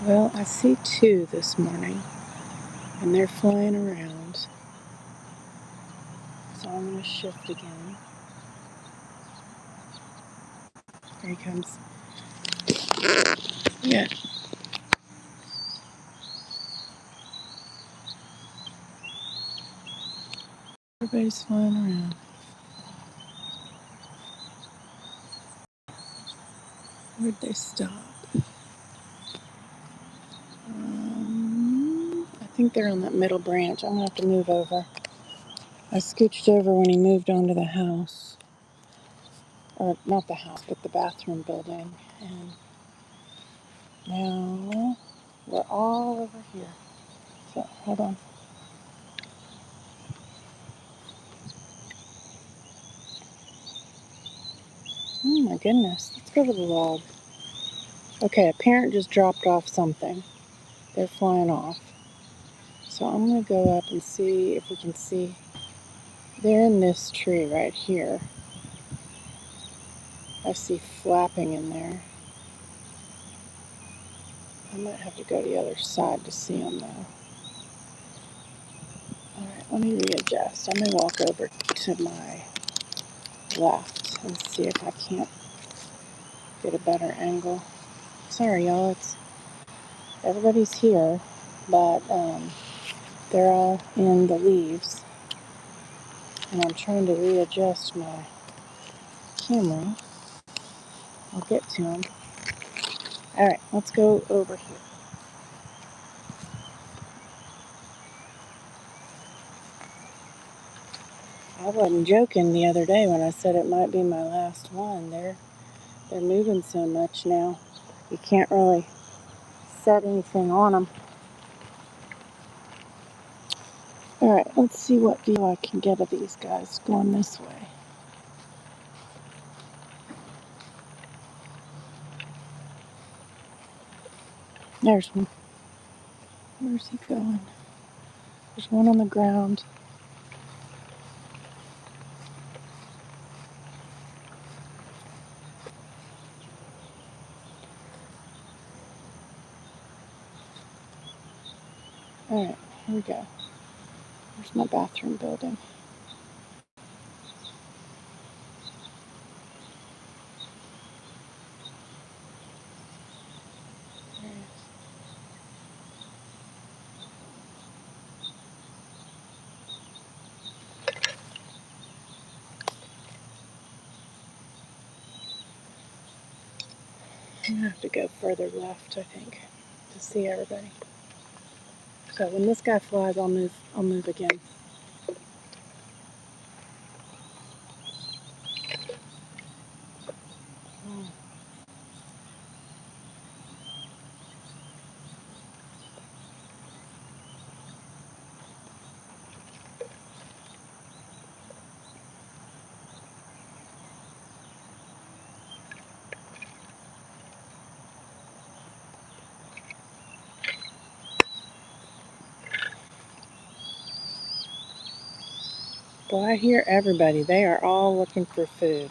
Well, I see two this morning, and they're flying around. So I'm going to shift again. Here he comes. Yeah. Everybody's flying around. Where'd they stop? I think they're on that middle branch. I'm going to have to move over. I scooched over when he moved onto the house. Or not the house, but the bathroom building. And now we're all over here. So, hold on. Oh my goodness. Let's go to the log. Okay, a parent just dropped off something. They're flying off. So I'm going to go up and see if we can see. They're in this tree right here. I see flapping in there. I might have to go to the other side to see them though. Alright, let me readjust. I'm going to walk over to my left and see if I can't get a better angle. Sorry y'all, everybody's here, but they're all in the leaves. And I'm trying to readjust my camera. I'll get to them. Alright, let's go over here. I wasn't joking the other day when I said it might be my last one. They're moving so much now. You can't really set anything on them. Alright, let's see what view I can get of these guys going this way. There's one. Where's he going? There's one on the ground. Alright, here we go. There's my bathroom building. There he is. I'm gonna have to go further left, I think, to see everybody. So when this guy flies, I'll move again. Oh. Well, I hear everybody. They are all looking for food.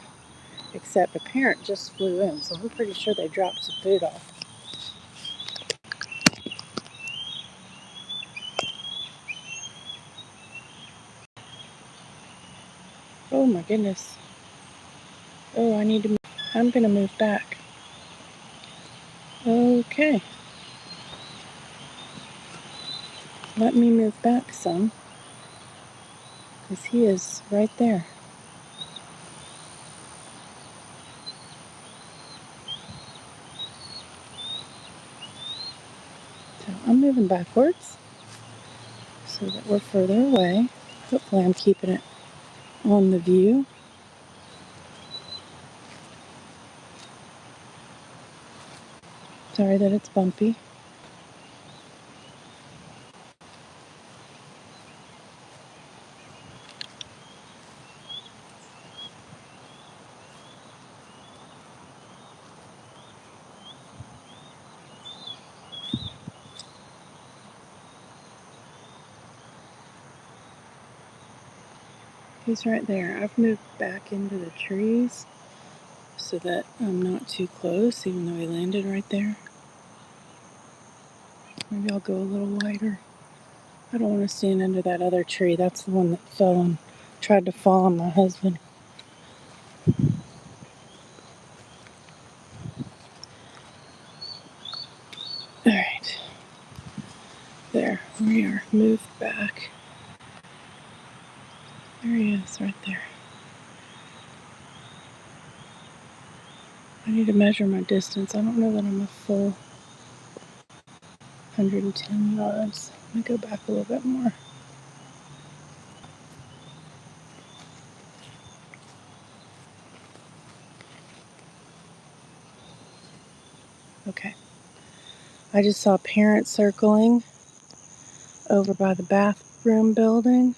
Except a parent just flew in, so I'm pretty sure they dropped some food off. Oh my goodness. Oh, I need to move. I'm going to move back. Okay. Let me move back some. Because he is right there. So I'm moving backwards so that we're further away. Hopefully I'm keeping it on the view. Sorry that it's bumpy. He's right there. I've moved back into the trees so that I'm not too close, even though he landed right there. Maybe I'll go a little wider. I don't want to stand under that other tree. That's the one that fell and tried to fall on my husband. Alright. There. We are moved back. There he is, right there. I need to measure my distance. I don't know that I'm a full 110 yards. Let me go back a little bit more. Okay. I just saw parents circling over by the bathroom building.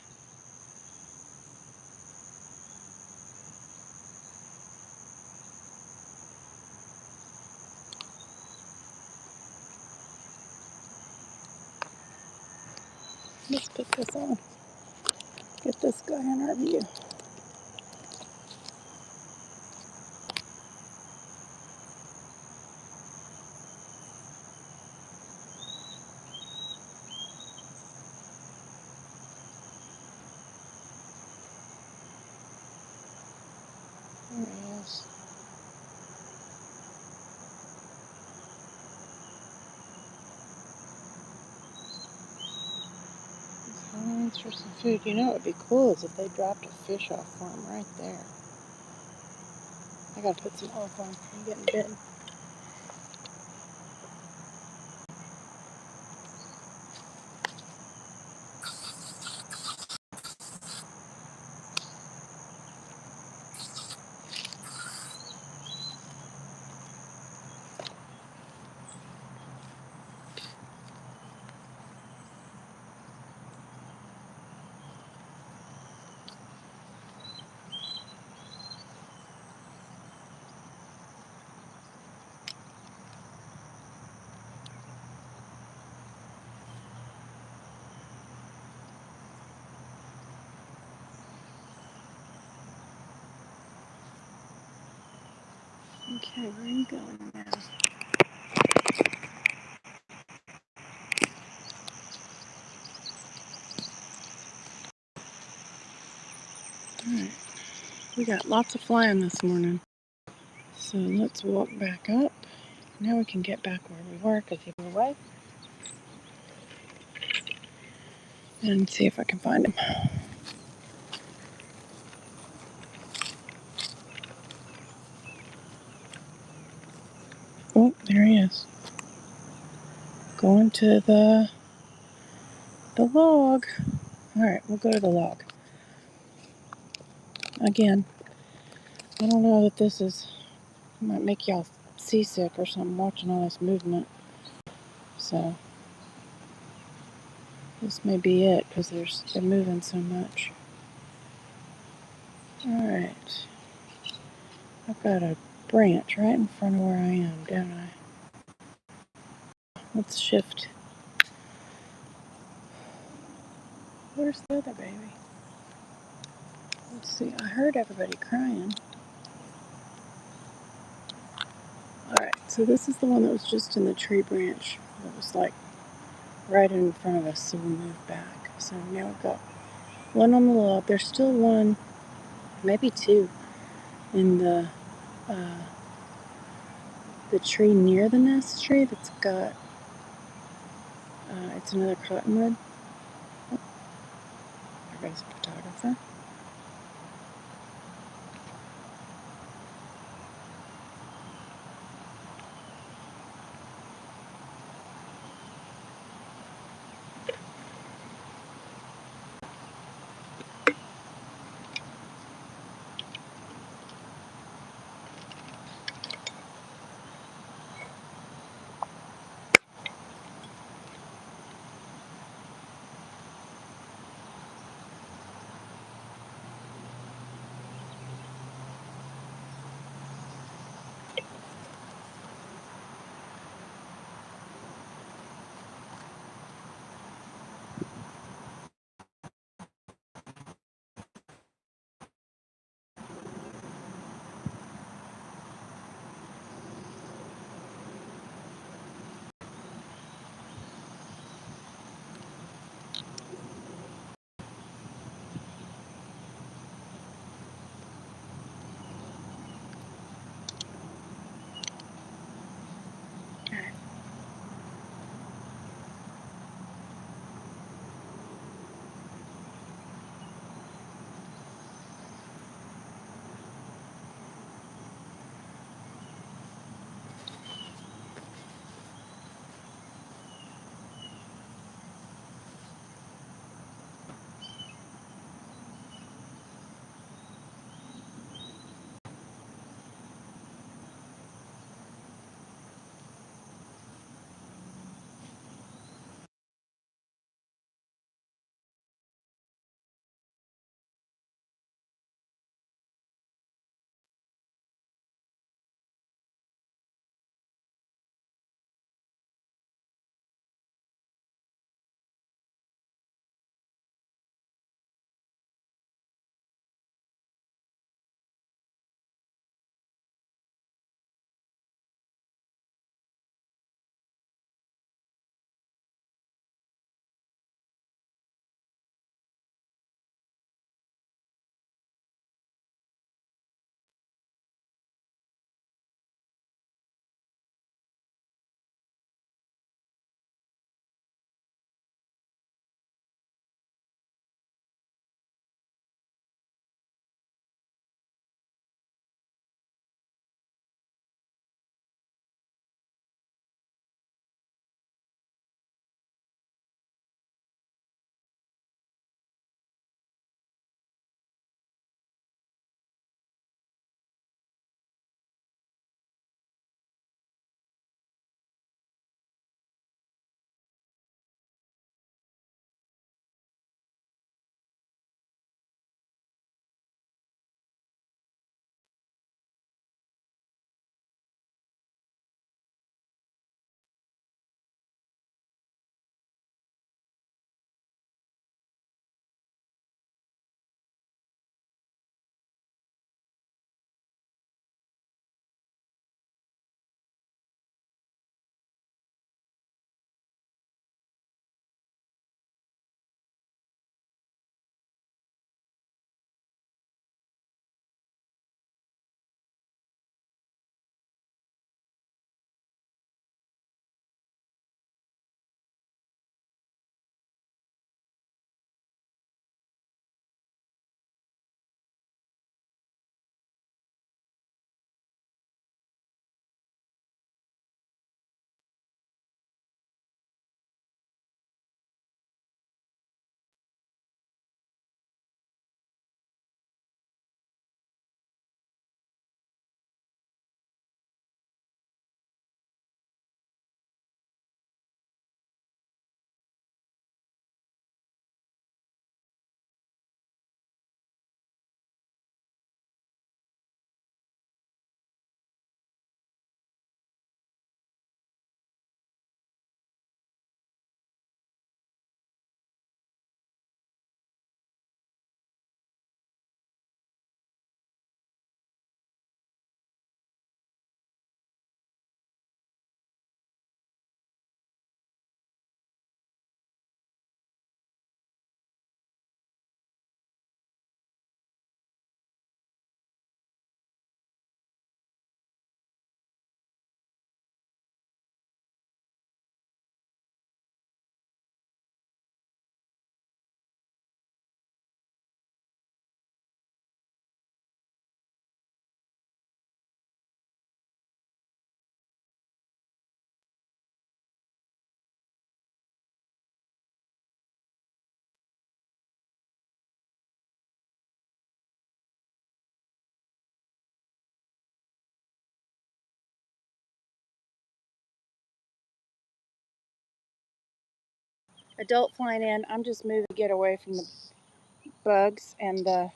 Let's put this on. Get this guy in our view. There he is. He's hungry for some food. You know what would be cool is if they dropped a fish off for him right there. I gotta put some off on. I'm getting bitten. Okay, where are you going now? Alright, we got lots of flying this morning. So let's walk back up. Now we can get back where we were because he was away. And see if I can find him. Oh, there he is. Going to the log. Alright, we'll go to the log. Again, I don't know that this might make y'all seasick or something watching all this movement. So, this may be it because they're moving so much. Alright. I've got a branch right in front of where I am, don't I? Let's shift. Where's the other baby? Let's see. I heard everybody crying. Alright, so this is the one that was just in the tree branch. That was like right in front of us, so we moved back. So now we've got one on the log. There's still one, maybe two, in the tree near the nest tree that's got, it's another cottonwood. Oh, there goes the photographer. adult flying in. I'm just moving to get away from the bugs and I'm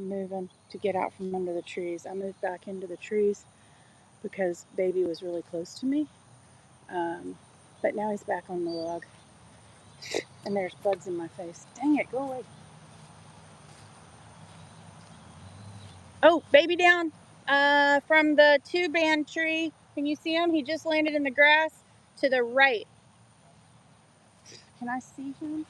moving to get out from under the trees. I moved back into the trees because baby was really close to me. But now he's back on the log and there's bugs in my face. Dang it, go away. Oh, baby down from the two-band tree. Can you see him? He just landed in the grass to the right. Can I see him?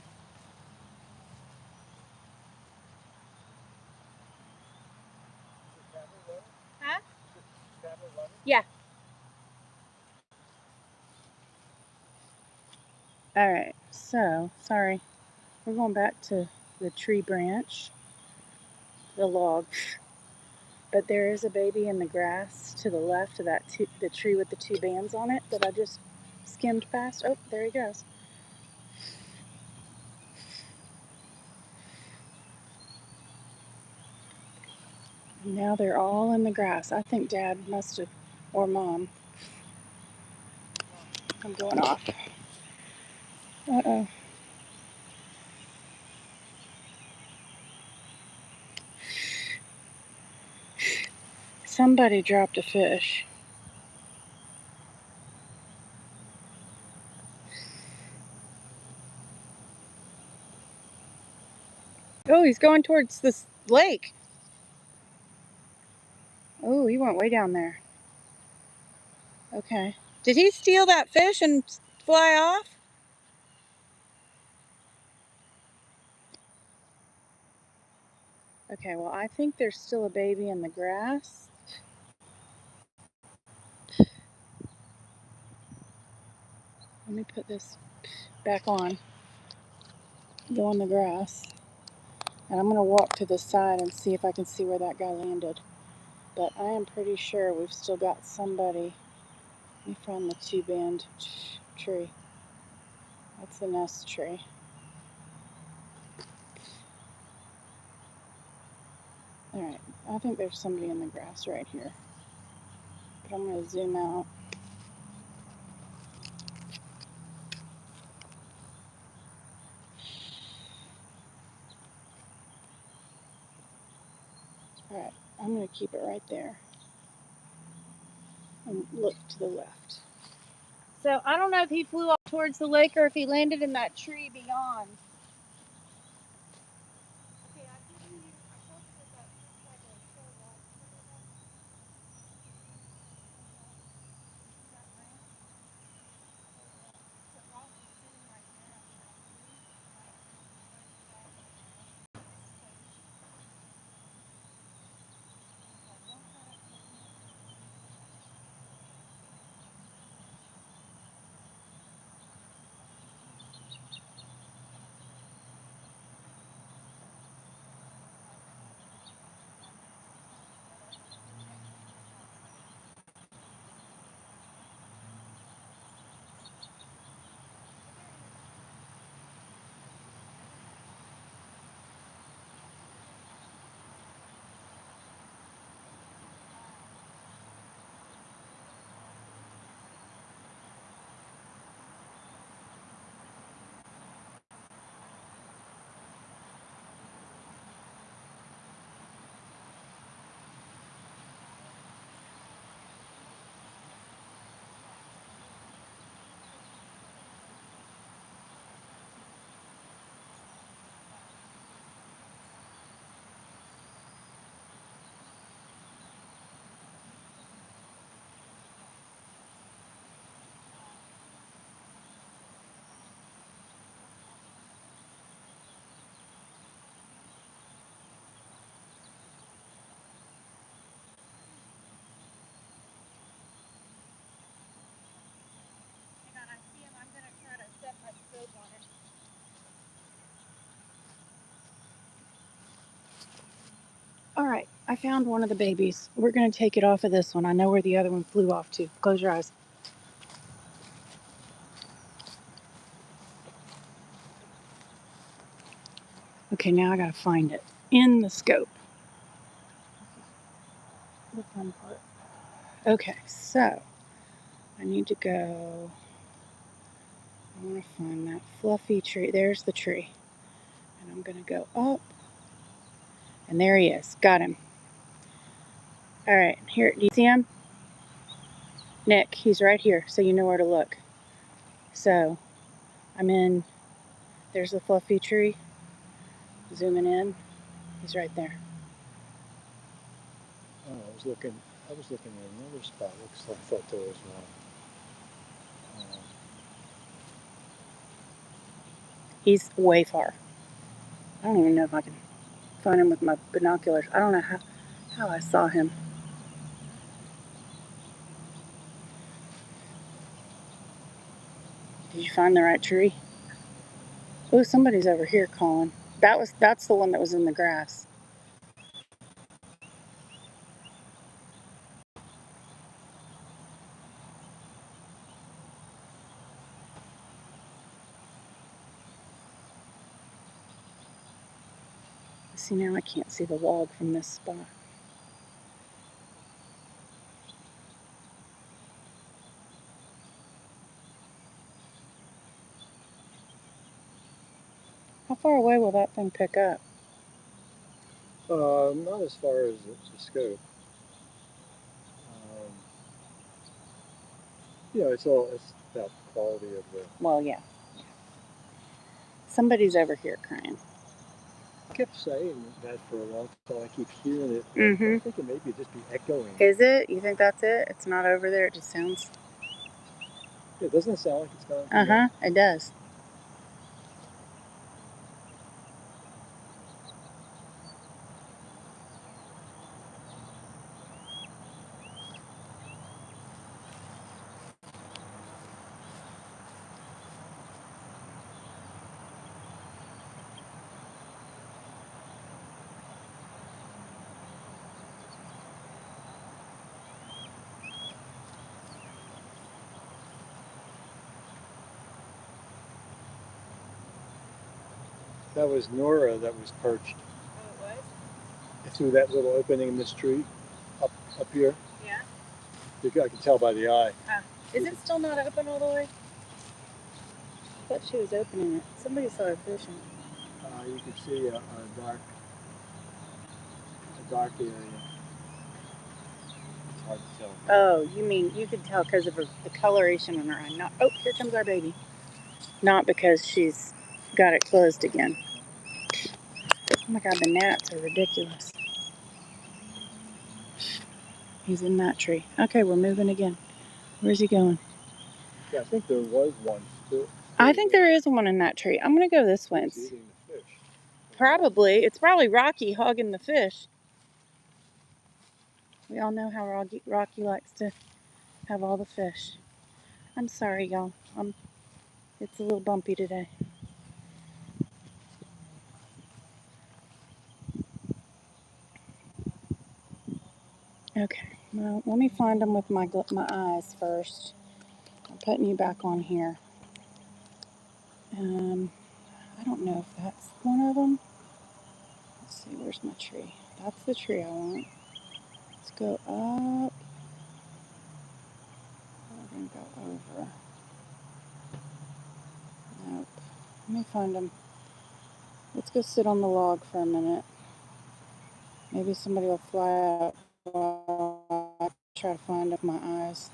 Huh? Yeah. All right. So, sorry. We're going back to the tree branch, the log. But there is a baby in the grass to the left of that the tree with the two bands on it that I just skimmed past. Oh, there he goes. And now they're all in the grass. I think Dad must have, or Mom. I'm going off. Uh-oh. Somebody dropped a fish. Oh, he's going towards this lake. Oh, he went way down there. Okay. Did he steal that fish and fly off? Okay, well, I think there's still a baby in the grass. Let me put this back on. Go in the grass. And I'm going to walk to the side and see if I can see where that guy landed. But I am pretty sure we've still got somebody. Let me find the two-band tree. That's the nest tree. Alright, I think there's somebody in the grass right here. But I'm going to zoom out. Alright, I'm going to keep it right there. And look to the left. So I don't know if he flew off towards the lake or if he landed in that tree beyond. Okay, hang on, I see him. I'm going to try to set my scope on it. All right, I found one of the babies. We're going to take it off of this one. I know where the other one flew off to. Close your eyes. Okay, now I got to find it in the scope. The fun part. Okay, so I need to go. I want to find that fluffy tree. There's the tree. And I'm going to go up. And there he is. Got him. All right. Here. Do you see him? Nick, he's right here, so you know where to look. So I'm in. There's the fluffy tree. Zooming in. He's right there. Oh, I was looking at another spot. Looks like I thought there was one. He's way far. I don't even know if I can find him with my binoculars. I don't know how I saw him. Did you find the right tree? Oh, somebody's over here calling. That's the one that was in the grass. See, now I can't see the log from this spot. How far away will that thing pick up? Not as far as the scope. It's about the quality of the. Well, yeah. Somebody's over here crying. I kept saying that for a long time. I keep hearing it. Mm-hmm. I think it maybe just be echoing. Is it? You think that's it? It's not over there. It just sounds. It doesn't sound like it's coming from Uh-huh. It does. That was Nora that was perched. Oh, it was? Through that little opening in this tree, up here. Yeah. I can tell by the eye. Is it still not open all the way? I thought she was opening it. Somebody saw her fishing. You can see a dark area. It's hard to tell. Oh, you mean you can tell because of the coloration in her eye. Not. Oh, here comes our baby. Not because she's got it closed again. Oh my God, the gnats are ridiculous. He's in that tree. Okay, we're moving again. Where's he going? Yeah, I think there was one still. I think there is one in that tree. I'm going to go this way. It's eating the fish. Probably. It's probably Rocky hogging the fish. We all know how Rocky likes to have all the fish. I'm sorry, y'all. It's a little bumpy today. Okay, well, let me find them with my eyes first. I'm putting you back on here. I don't know if that's one of them. Let's see, where's my tree? That's the tree I want. Let's go up. We're going to go over. Nope. Let me find them. Let's go sit on the log for a minute. Maybe somebody will fly out while I try to find up my eyes.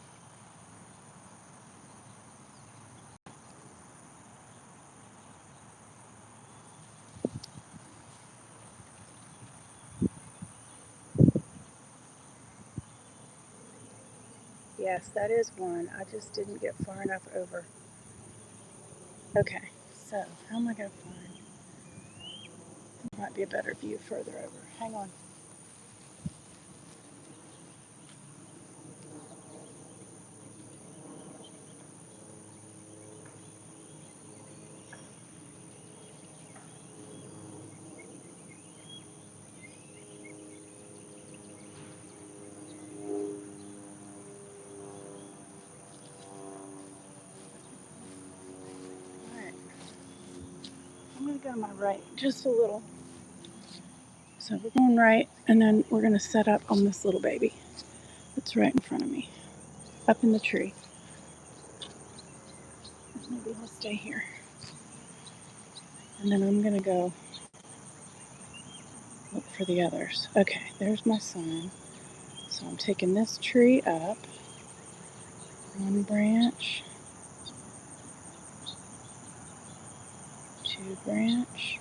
Yes, that is one. I just didn't get far enough over. Okay, so how am I going to find? Might be a better view further over. Hang on. Alright. I'm going to go to my right just a little. So we're going right, and then we're going to set up on this little baby that's right in front of me, up in the tree. Maybe he'll stay here. And then I'm going to go look for the others. Okay, there's my sign. So I'm taking this tree up. One branch. Two branch.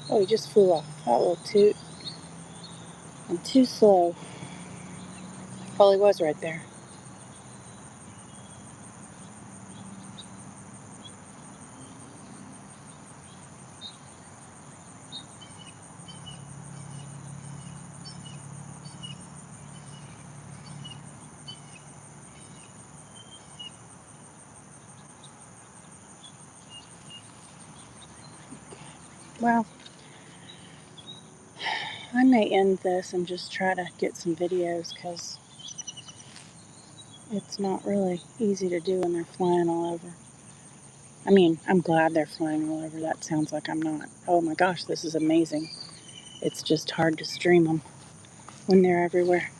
Oh, he just flew off. That little toot. I'm too slow. Probably was right there. Well, I may end this and just try to get some videos because it's not really easy to do when they're flying all over. I mean, I'm glad they're flying all over. That sounds like I'm not. Oh my gosh, this is amazing. It's just hard to stream them when they're everywhere.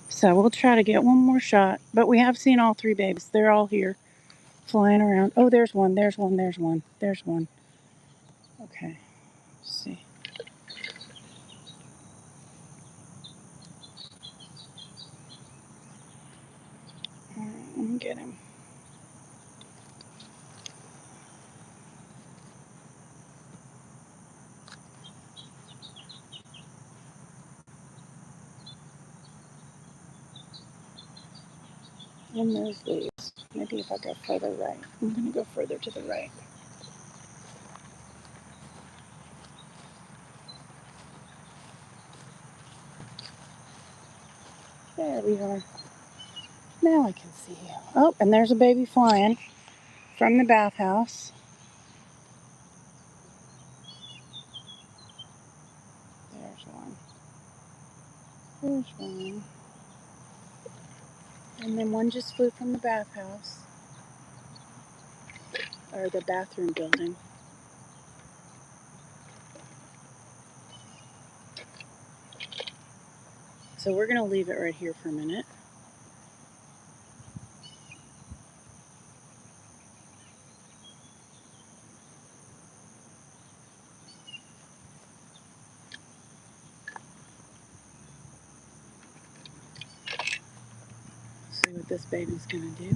So we'll try to get one more shot. But we have seen all three babies. They're all here flying around. Oh, there's one. There's one. There's one. There's one. Okay. Let's see. All right, let me get him. In those leaves. Maybe if I go further right. I'm going to go further to the right. There we are. Now I can see you. Oh, and there's a baby flying from the bathhouse. There's one. There's one. And then one just flew from the bathhouse. Or the bathroom building. So we're going to leave it right here for a minute. See what this baby's going to do.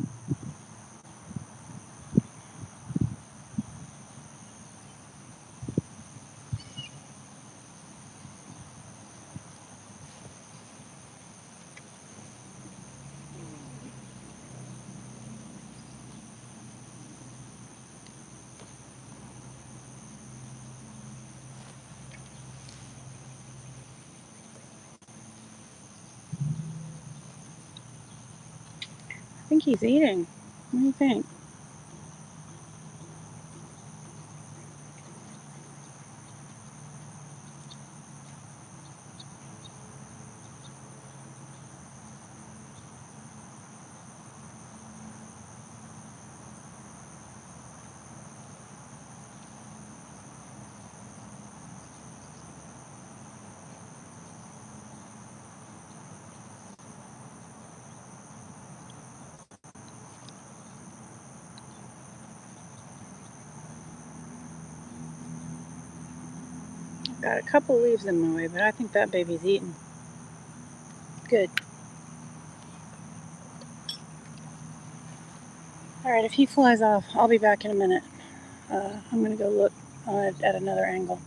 I think he's eating. What do you think? Got a couple leaves in my way, but I think that baby's eating. Good. Alright, if he flies off, I'll be back in a minute. I'm going to go look at another angle.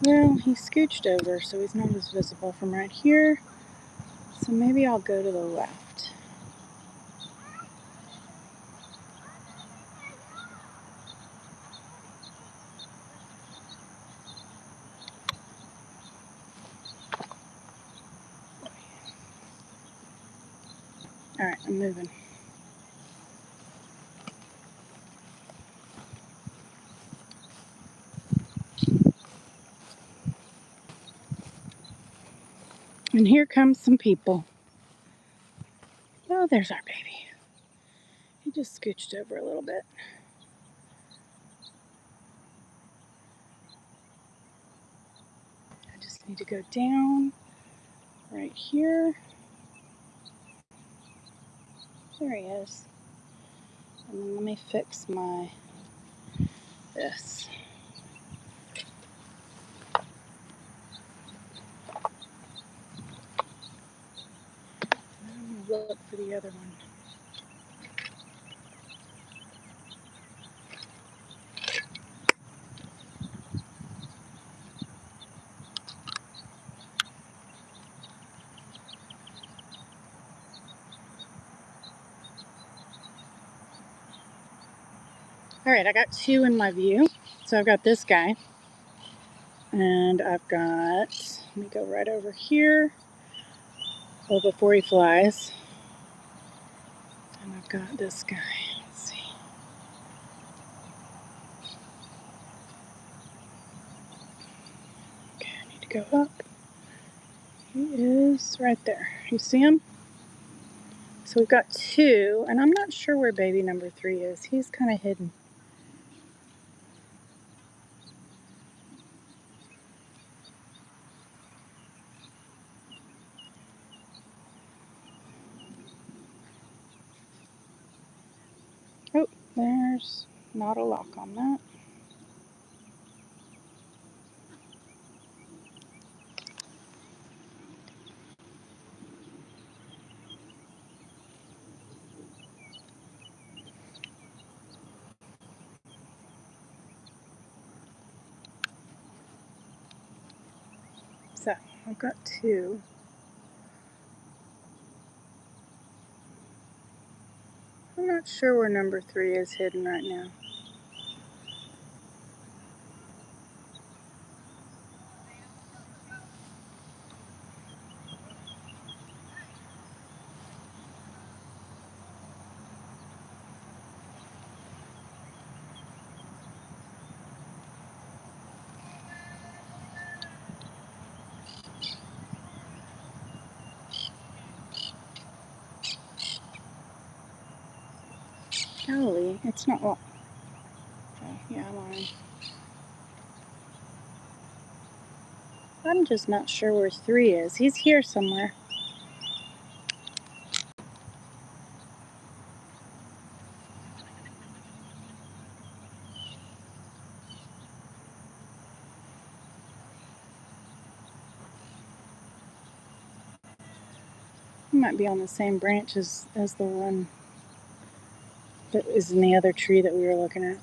Well, he scooched over, so he's not as visible from right here. So maybe I'll go to the left. All right, I'm moving. And here comes some people. Oh, there's our baby. He just scooched over a little bit. I just need to go down right here. There he is. And then let me fix this. I'm gonna look for the other one. All right, I got two in my view. So I've got this guy, and I've got, let me go right over here, well, before he flies. And I've got this guy. Let's see. Okay, I need to go up. He is right there. You see him? So we've got two, and I'm not sure where baby number 3 is. He's kind of hidden. Oh, there's not a lock on that. So I've got two. I'm not sure where number 3 is hidden right now. Golly, it's not locked. Oh, yeah, I'm on. I'm just not sure where 3 is. He's here somewhere. He might be on the same branch as the one that is in the other tree that we were looking at.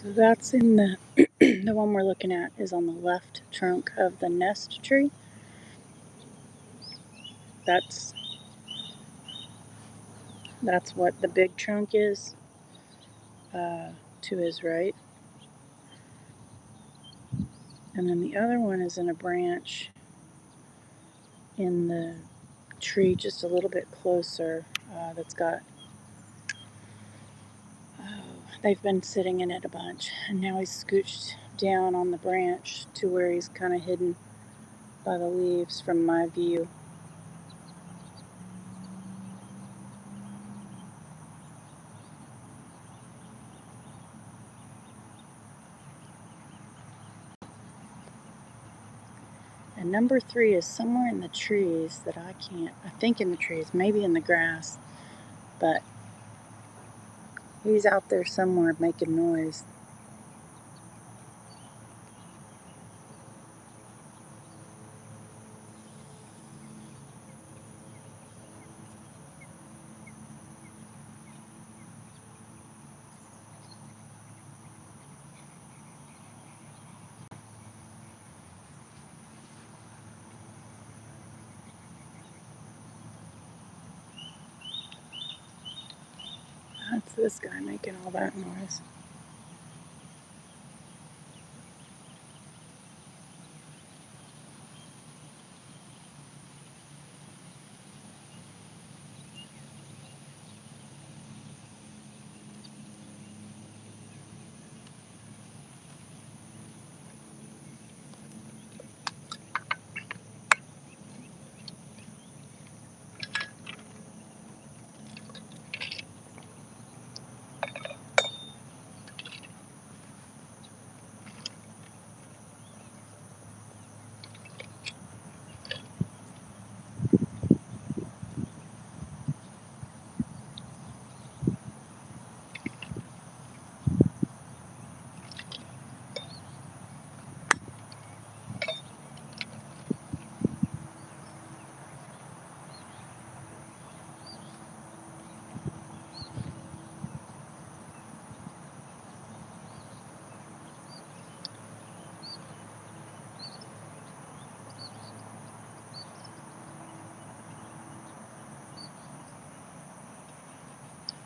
So that's in the the one we're looking at is on the left trunk of the nest tree. That's what the big trunk is to his right. And then the other one is in a branch in the tree just a little bit closer that's got, they've been sitting in it a bunch. And now he's scooched down on the branch to where he's kind of hidden by the leaves from my view. And number 3 is somewhere in the trees that I think in the trees, maybe in the grass, but he's out there somewhere making noise. That's this guy making all that noise.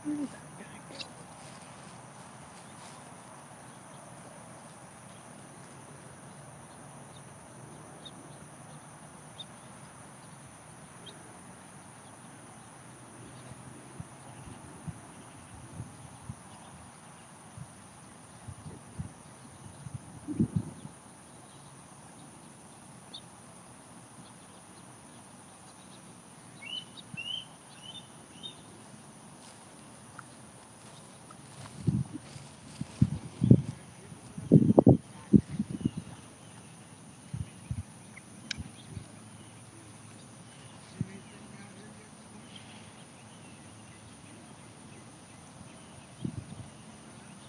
Where did that guy go?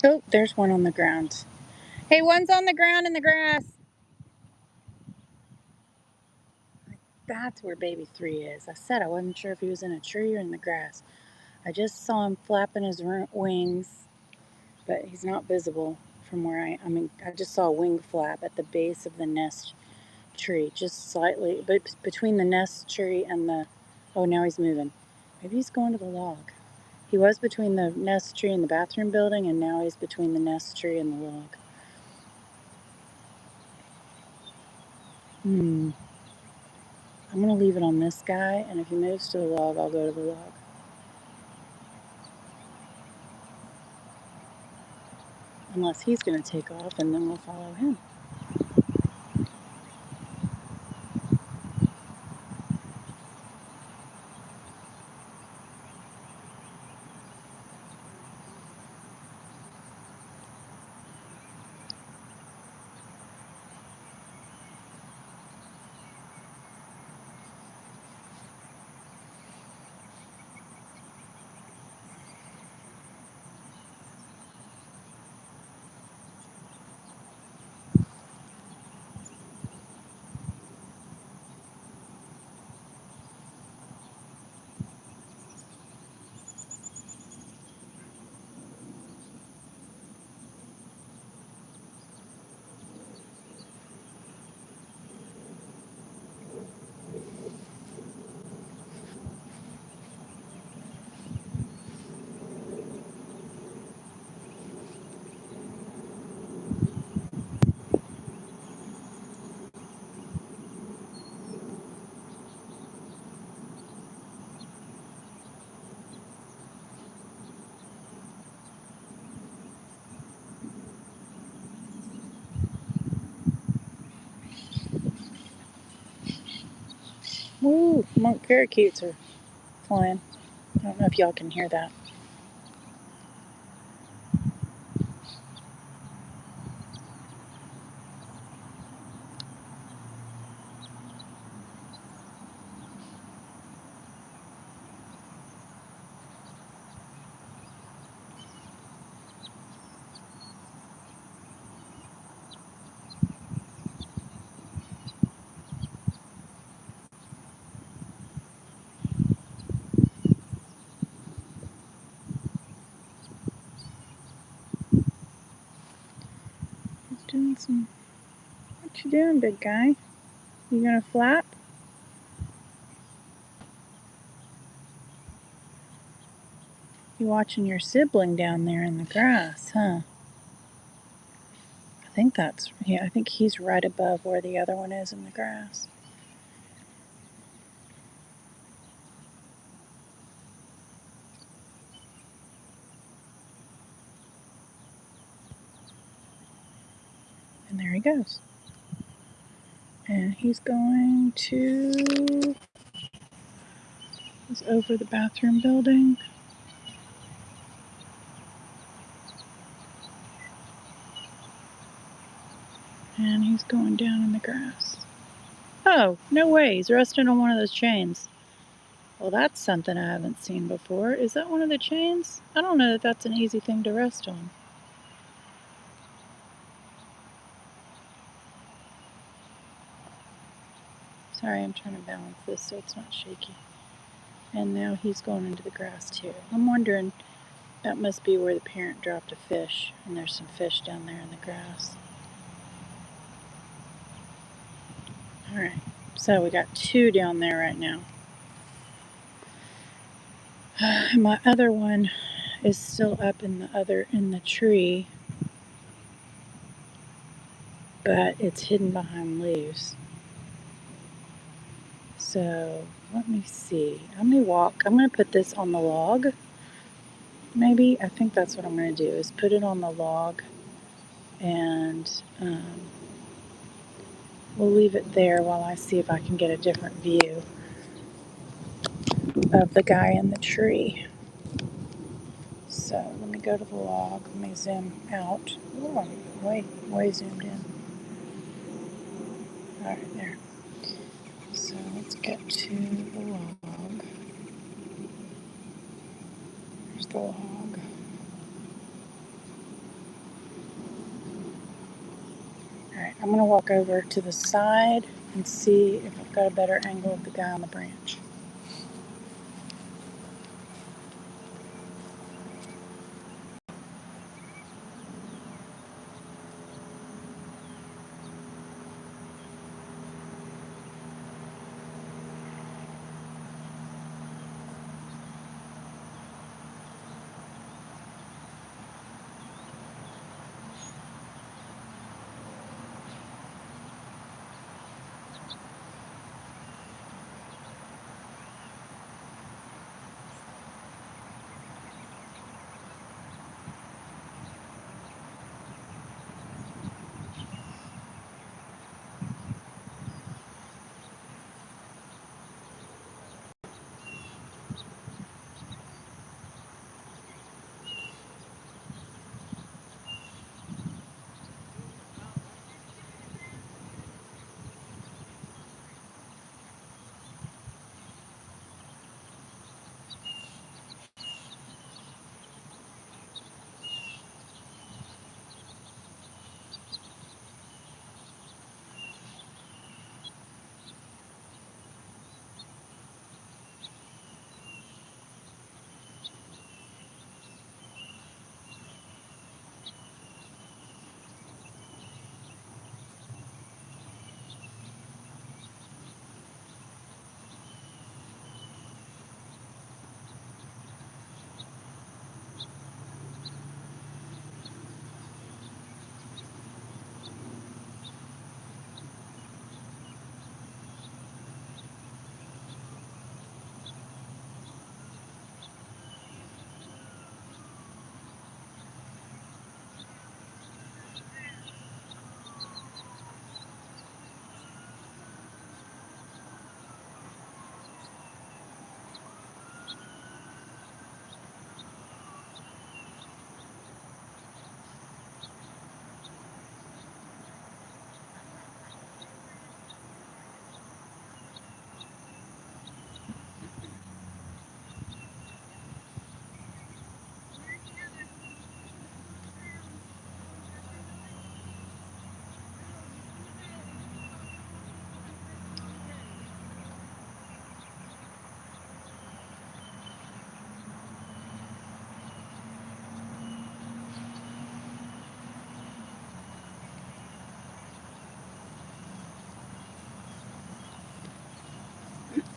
Oh, there's one on the ground. Hey, one's on the ground in the grass. That's where baby 3 is. I said I wasn't sure if he was in a tree or in the grass. I just saw him flapping his wings, but he's not visible from where I just saw a wing flap at the base of the nest tree, just slightly, but between the nest tree and the, oh, now he's moving. Maybe he's going to the log. He was between the nest tree and the bathroom building, and now he's between the nest tree and the log. I'm going to leave it on this guy, and if he moves to the log, I'll go to the log. Unless he's going to take off, and then we'll follow him. Woo! Monk parakeets are flying. I don't know if y'all can hear that. Doing some. What you doing, big guy? You gonna flap? You watching your sibling down there in the grass, huh? I think that's, yeah, I think he's right above where the other one is in the grass. And there he goes. And he's going to, he's over the bathroom building. And he's going down in the grass. Oh, no way, he's resting on one of those chains. Well, that's something I haven't seen before. Is that one of the chains? I don't know that that's an easy thing to rest on. Sorry, I'm trying to balance this so it's not shaky. And now he's going into the grass too. I'm wondering, that must be where the parent dropped a fish, and there's some fish down there in the grass. Alright, so we got 2 down there right now. My other one is still up in the tree, but it's hidden behind leaves. So let me see. I'm gonna put this on the log. Maybe, I think that's what I'm gonna do, is put it on the log, and we'll leave it there while I see if I can get a different view of the guy in the tree. So let me go to the log. Let me zoom out. Oh, I'm way zoomed in. All right, there. So let's get to the log. There's the log. All right, I'm gonna walk over to the side and see if I've got a better angle of the guy on the branch.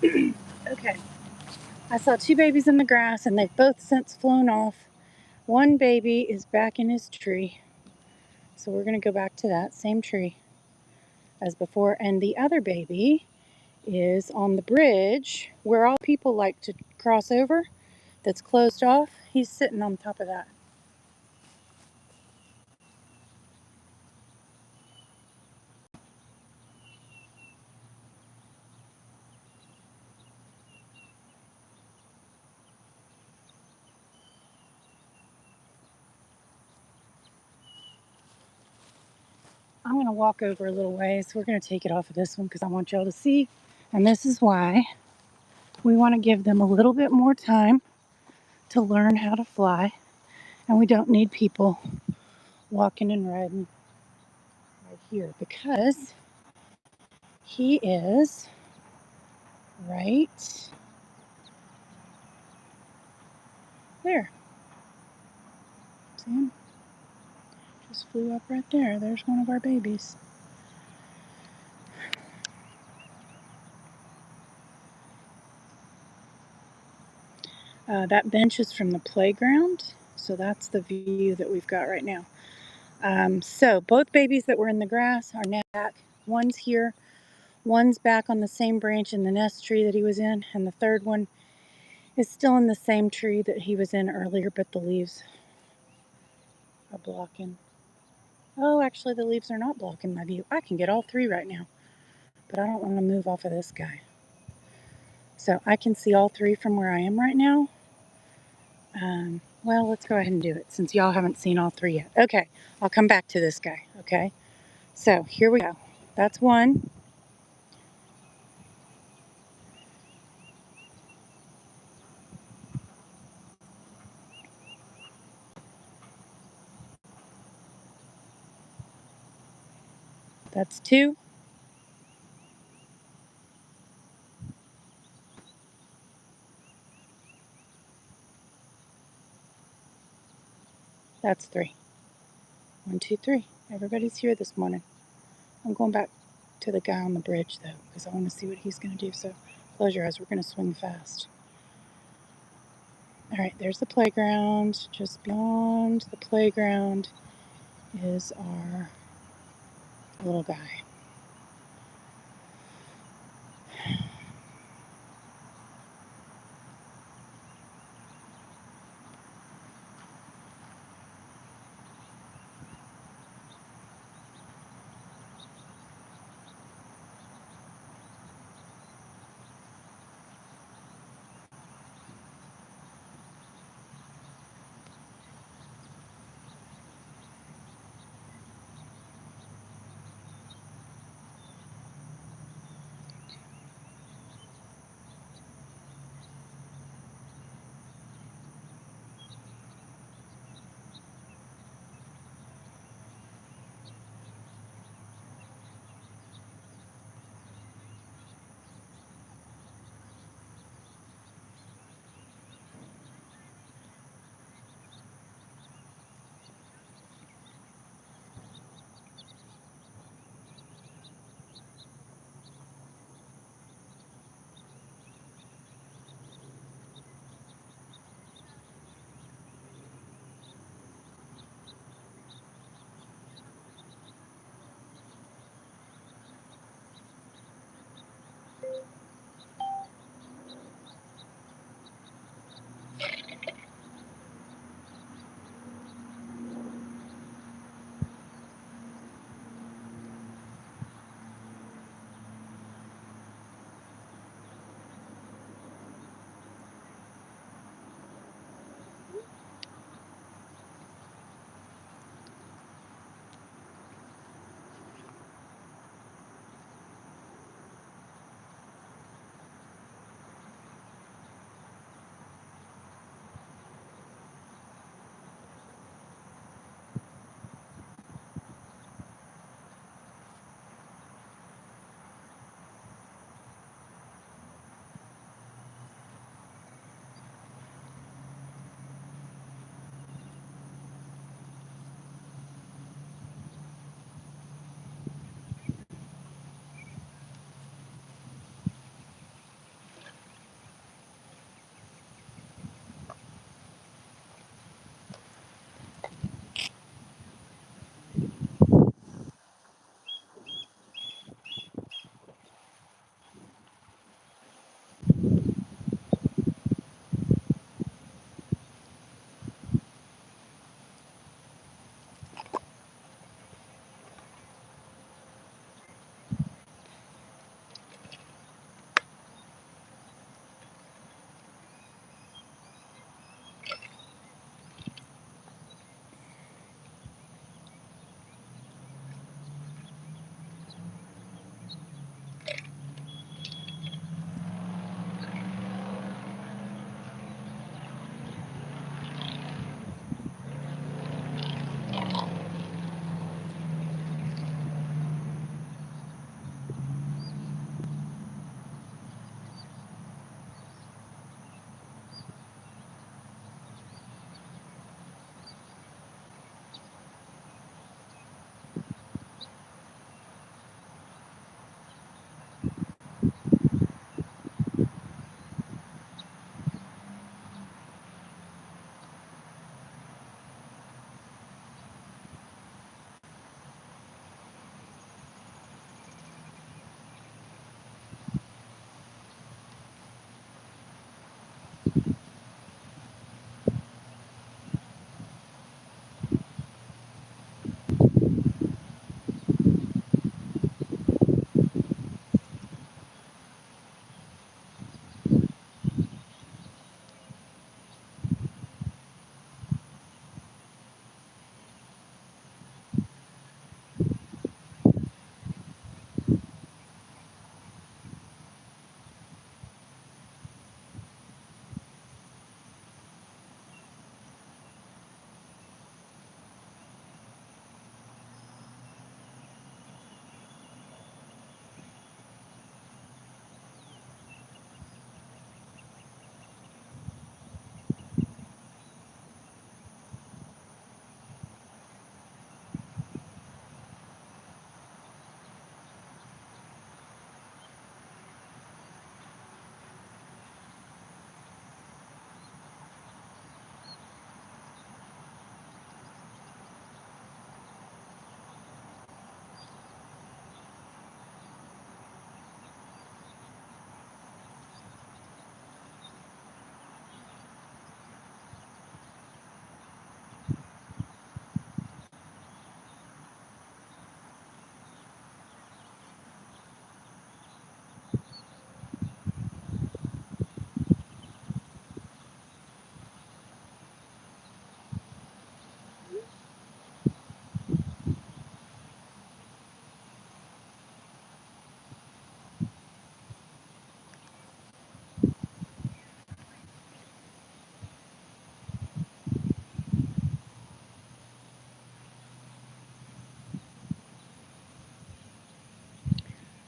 Okay, I saw two babies in the grass and they've both since flown off. One baby is back in his tree, so we're going to go back to that same tree as before. And the other baby is on the bridge where all people like to cross over that's closed off. He's sitting on top of that. I'm going to walk over a little ways. We're going to take it off of this one because I want y'all to see. And this is why we want to give them a little bit more time to learn how to fly. And we don't need people walking and riding right here because he is right there. See him? Just flew up right there. There's one of our babies. That bench is from the playground, so that's the view that we've got right now. So both babies that were in the grass are now back. One's here, one's back on the same branch in the nest tree that he was in, and the third one is still in the same tree that he was in earlier, but the leaves are blocking. Oh, actually the leaves are not blocking my view. I can get all three right now, but I don't want to move off of this guy. So I can see all three from where I am right now. Well, let's go ahead and do it since y'all haven't seen all three yet. Okay, I'll come back to this guy, okay? So here we go. That's one. That's two. That's three. One, two, three. Everybody's here this morning. I'm going back to the guy on the bridge though, because I want to see what he's going to do. So close your eyes. We're going to swing fast. All right, there's the playground. Just beyond the playground is our little guy.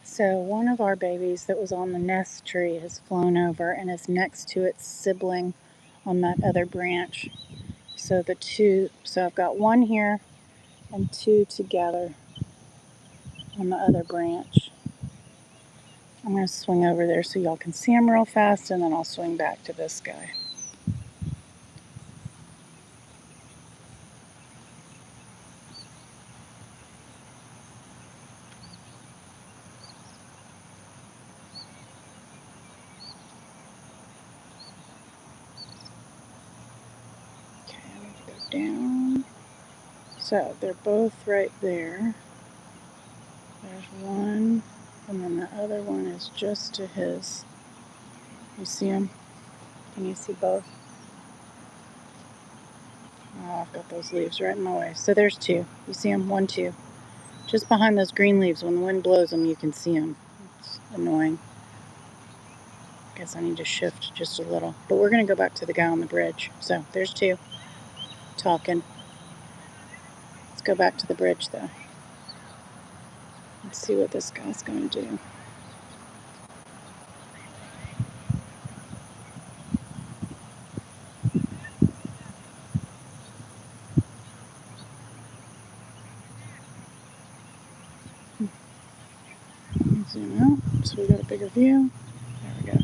So one of our babies that was on the nest tree has flown over and is next to its sibling on that other branch. So I've got one here and two together on the other branch. I'm going to swing over there so y'all can see them real fast, and then I'll swing back to this guy. Okay, I need to go down. So they're both right there. There's one, and then the other one is just to his. You see them? Can you see both? Oh, I've got those leaves right in my way. So there's two. You see them? 1, 2. Just behind those green leaves. When the wind blows them, you can see them. It's annoying. Guess I need to shift just a little. But we're going to go back to the guy on the bridge. So there's two talking. Let's go back to the bridge, though. Let's see what this guy's going to do. Zoom out so we got a bigger view. There we go.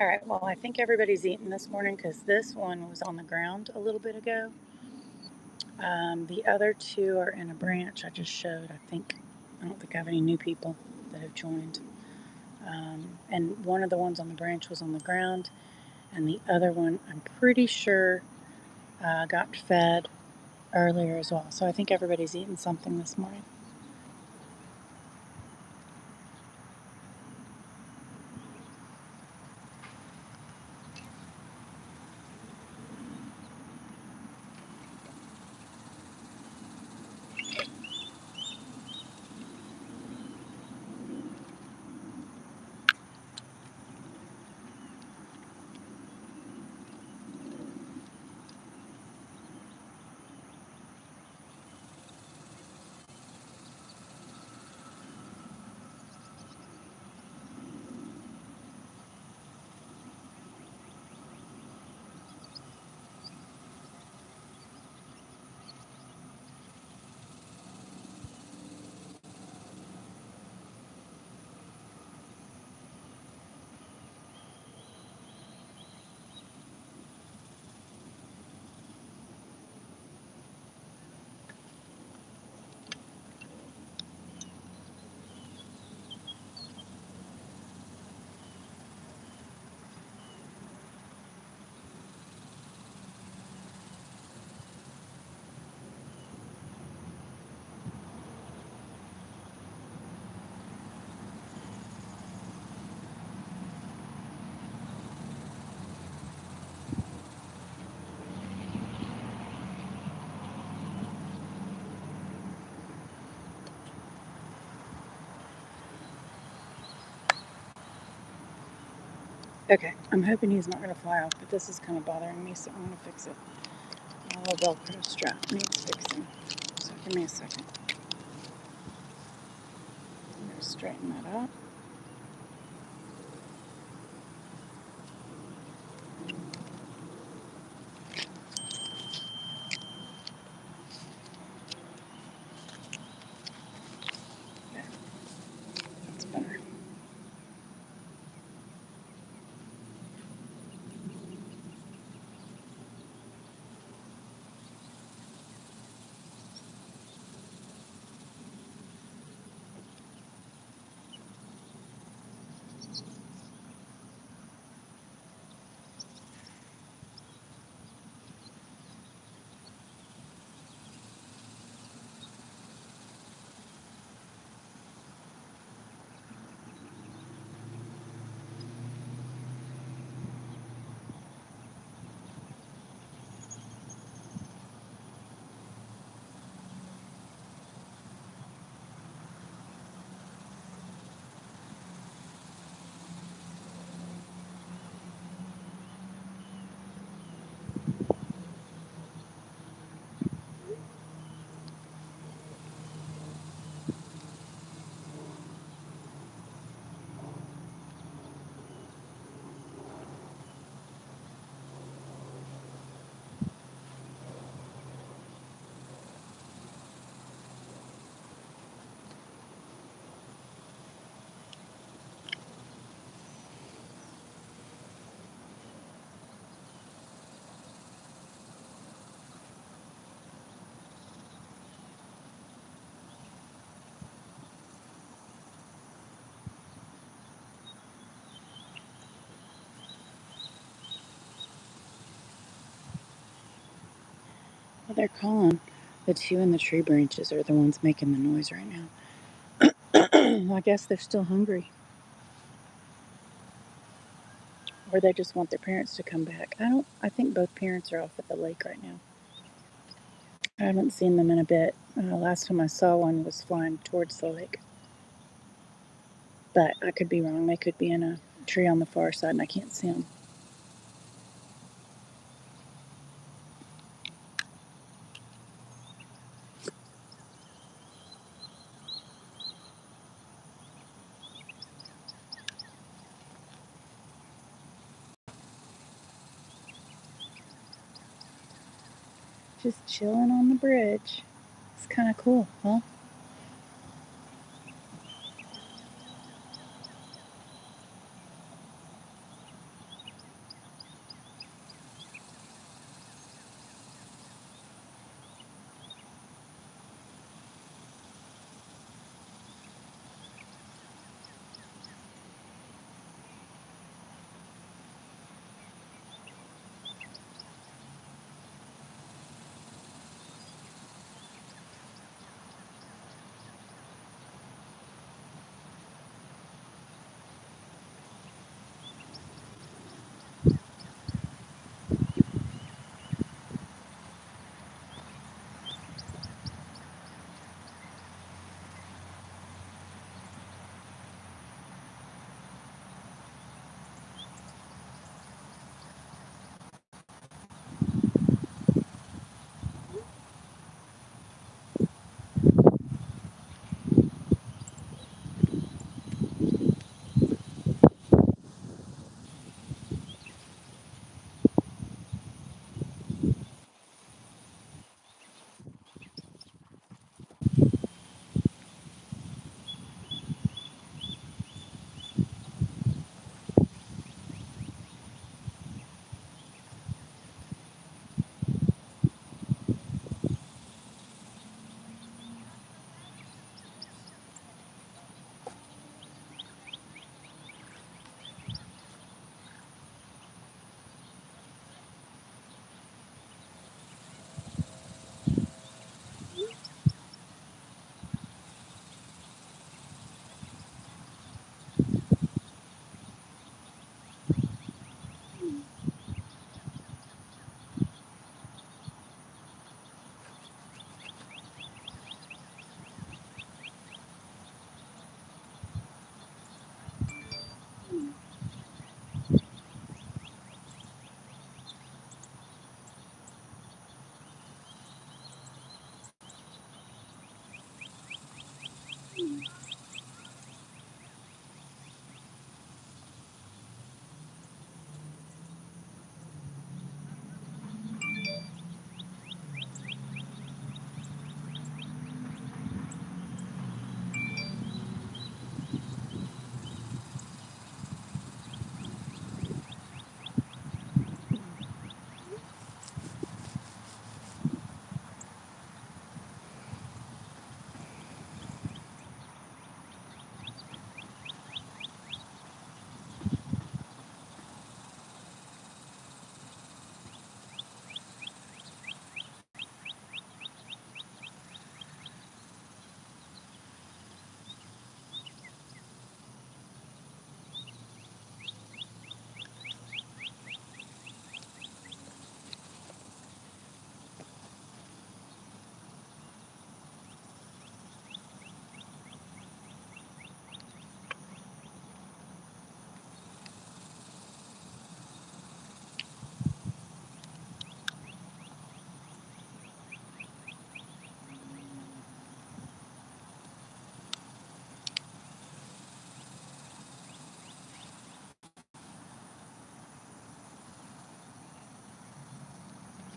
All right, well, I think everybody's eating this morning because this one was on the ground a little bit ago. The other two are in a branch I just showed. I don't think I have any new people that have joined. And one of the ones on the branch was on the ground, and the other one, I'm pretty sure, got fed earlier as well. So I think everybody's eating something this morning. Okay, I'm hoping he's not going to fly off, but this is kind of bothering me, so I'm going to fix it. My little Velcro strap needs fixing. So give me a second. I'm going to straighten that up. There, that's better. Well, they're calling. The two in the tree branches are the ones making the noise right now. I guess they're still hungry. Or they just want their parents to come back. I think both parents are off at the lake right now. I haven't seen them in a bit. Last time I saw one was flying towards the lake. But I could be wrong. They could be in a tree on the far side and I can't see them. Just chilling on the bridge. It's kind of cool, huh?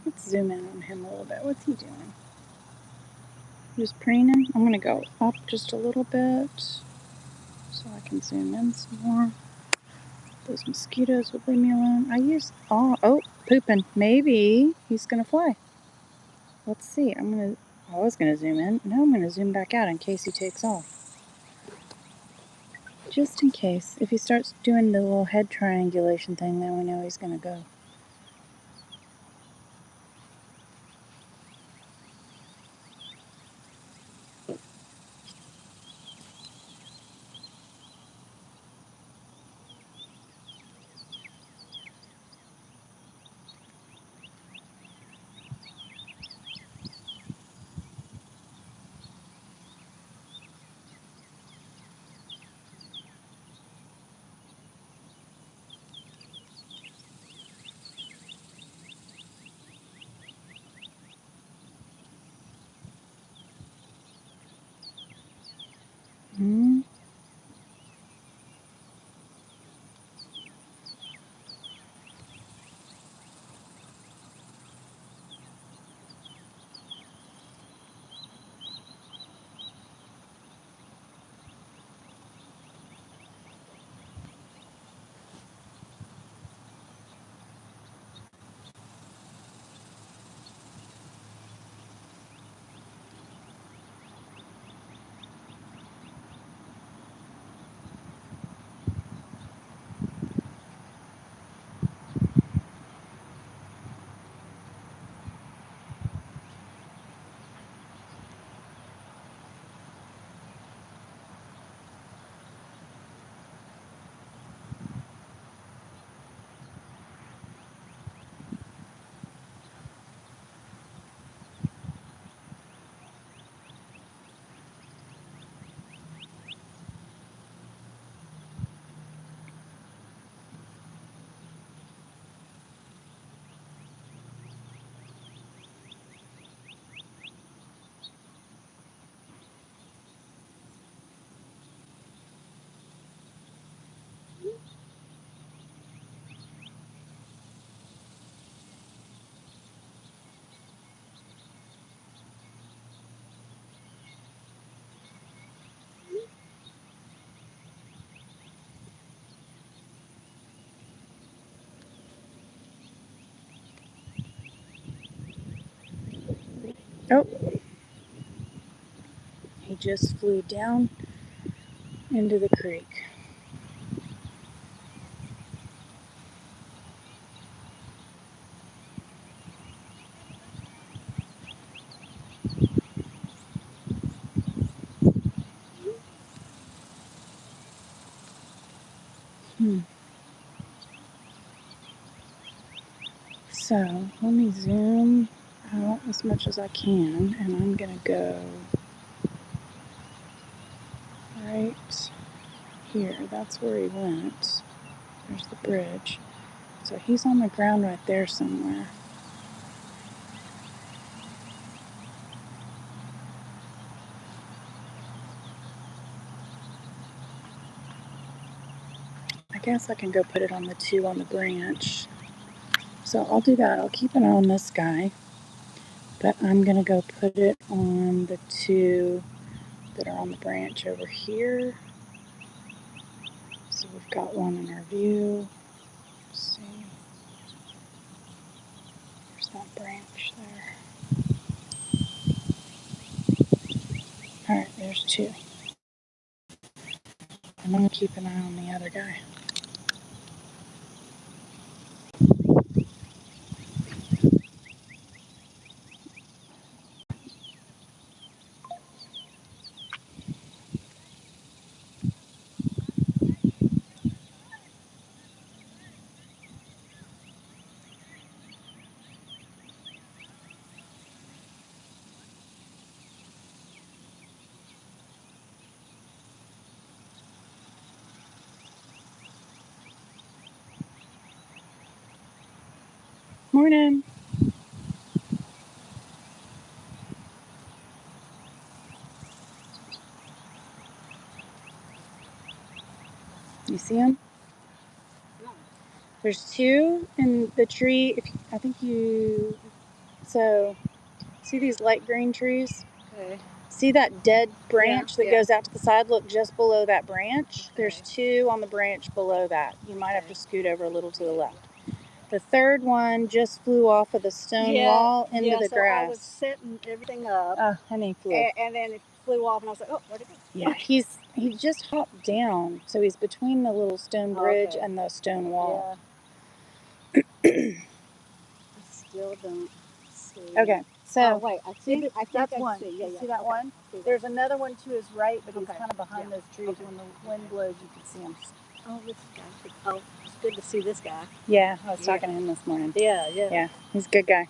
Let's zoom in on him a little bit. What's he doing? Just preening. I'm gonna go up just a little bit so I can zoom in some more. Those mosquitoes would leave me alone. Oh, pooping. Maybe he's gonna fly. Let's see. I was gonna zoom in. Now I'm gonna zoom back out in case he takes off. Just in case. If he starts doing the little head triangulation thing, then we know he's gonna go. Hmm. Oh, he just flew down into the creek. So let me zoom out as much as I can, and I'm gonna go right here. That's where he went. There's the bridge. So he's on the ground right there somewhere. I guess I can go put it on the two on the branch. So I'll do that. I'll keep an eye on this guy, but I'm gonna go put it on the two that are on the branch over here. So we've got one in our view. Let's see. There's that branch there. Alright, there's two. And I'm gonna keep an eye on the other guy. Morning. You see him? There's two in the tree. I think you So, see these light green trees? Okay. See that dead branch that goes out to the side? Look, just below that branch. Okay. There's two on the branch below that. You might have to scoot over a little to the left. The third one just flew off of the stone wall into the grass. I was setting everything up. Oh, and he flew. And then it flew off, and I was like, oh, where'd it go? Yeah, he just hopped down. So he's between the little stone bridge and the stone wall. Yeah. I still don't see. Okay, so wait, I think that's I one. see. You see that one? There's another one to his right, but he's kind of behind those trees. Okay. When the wind blows, you can see him. Oh, this guy. Oh, it's good to see this guy. Yeah, I was talking to him this morning. Yeah. Yeah, he's a good guy.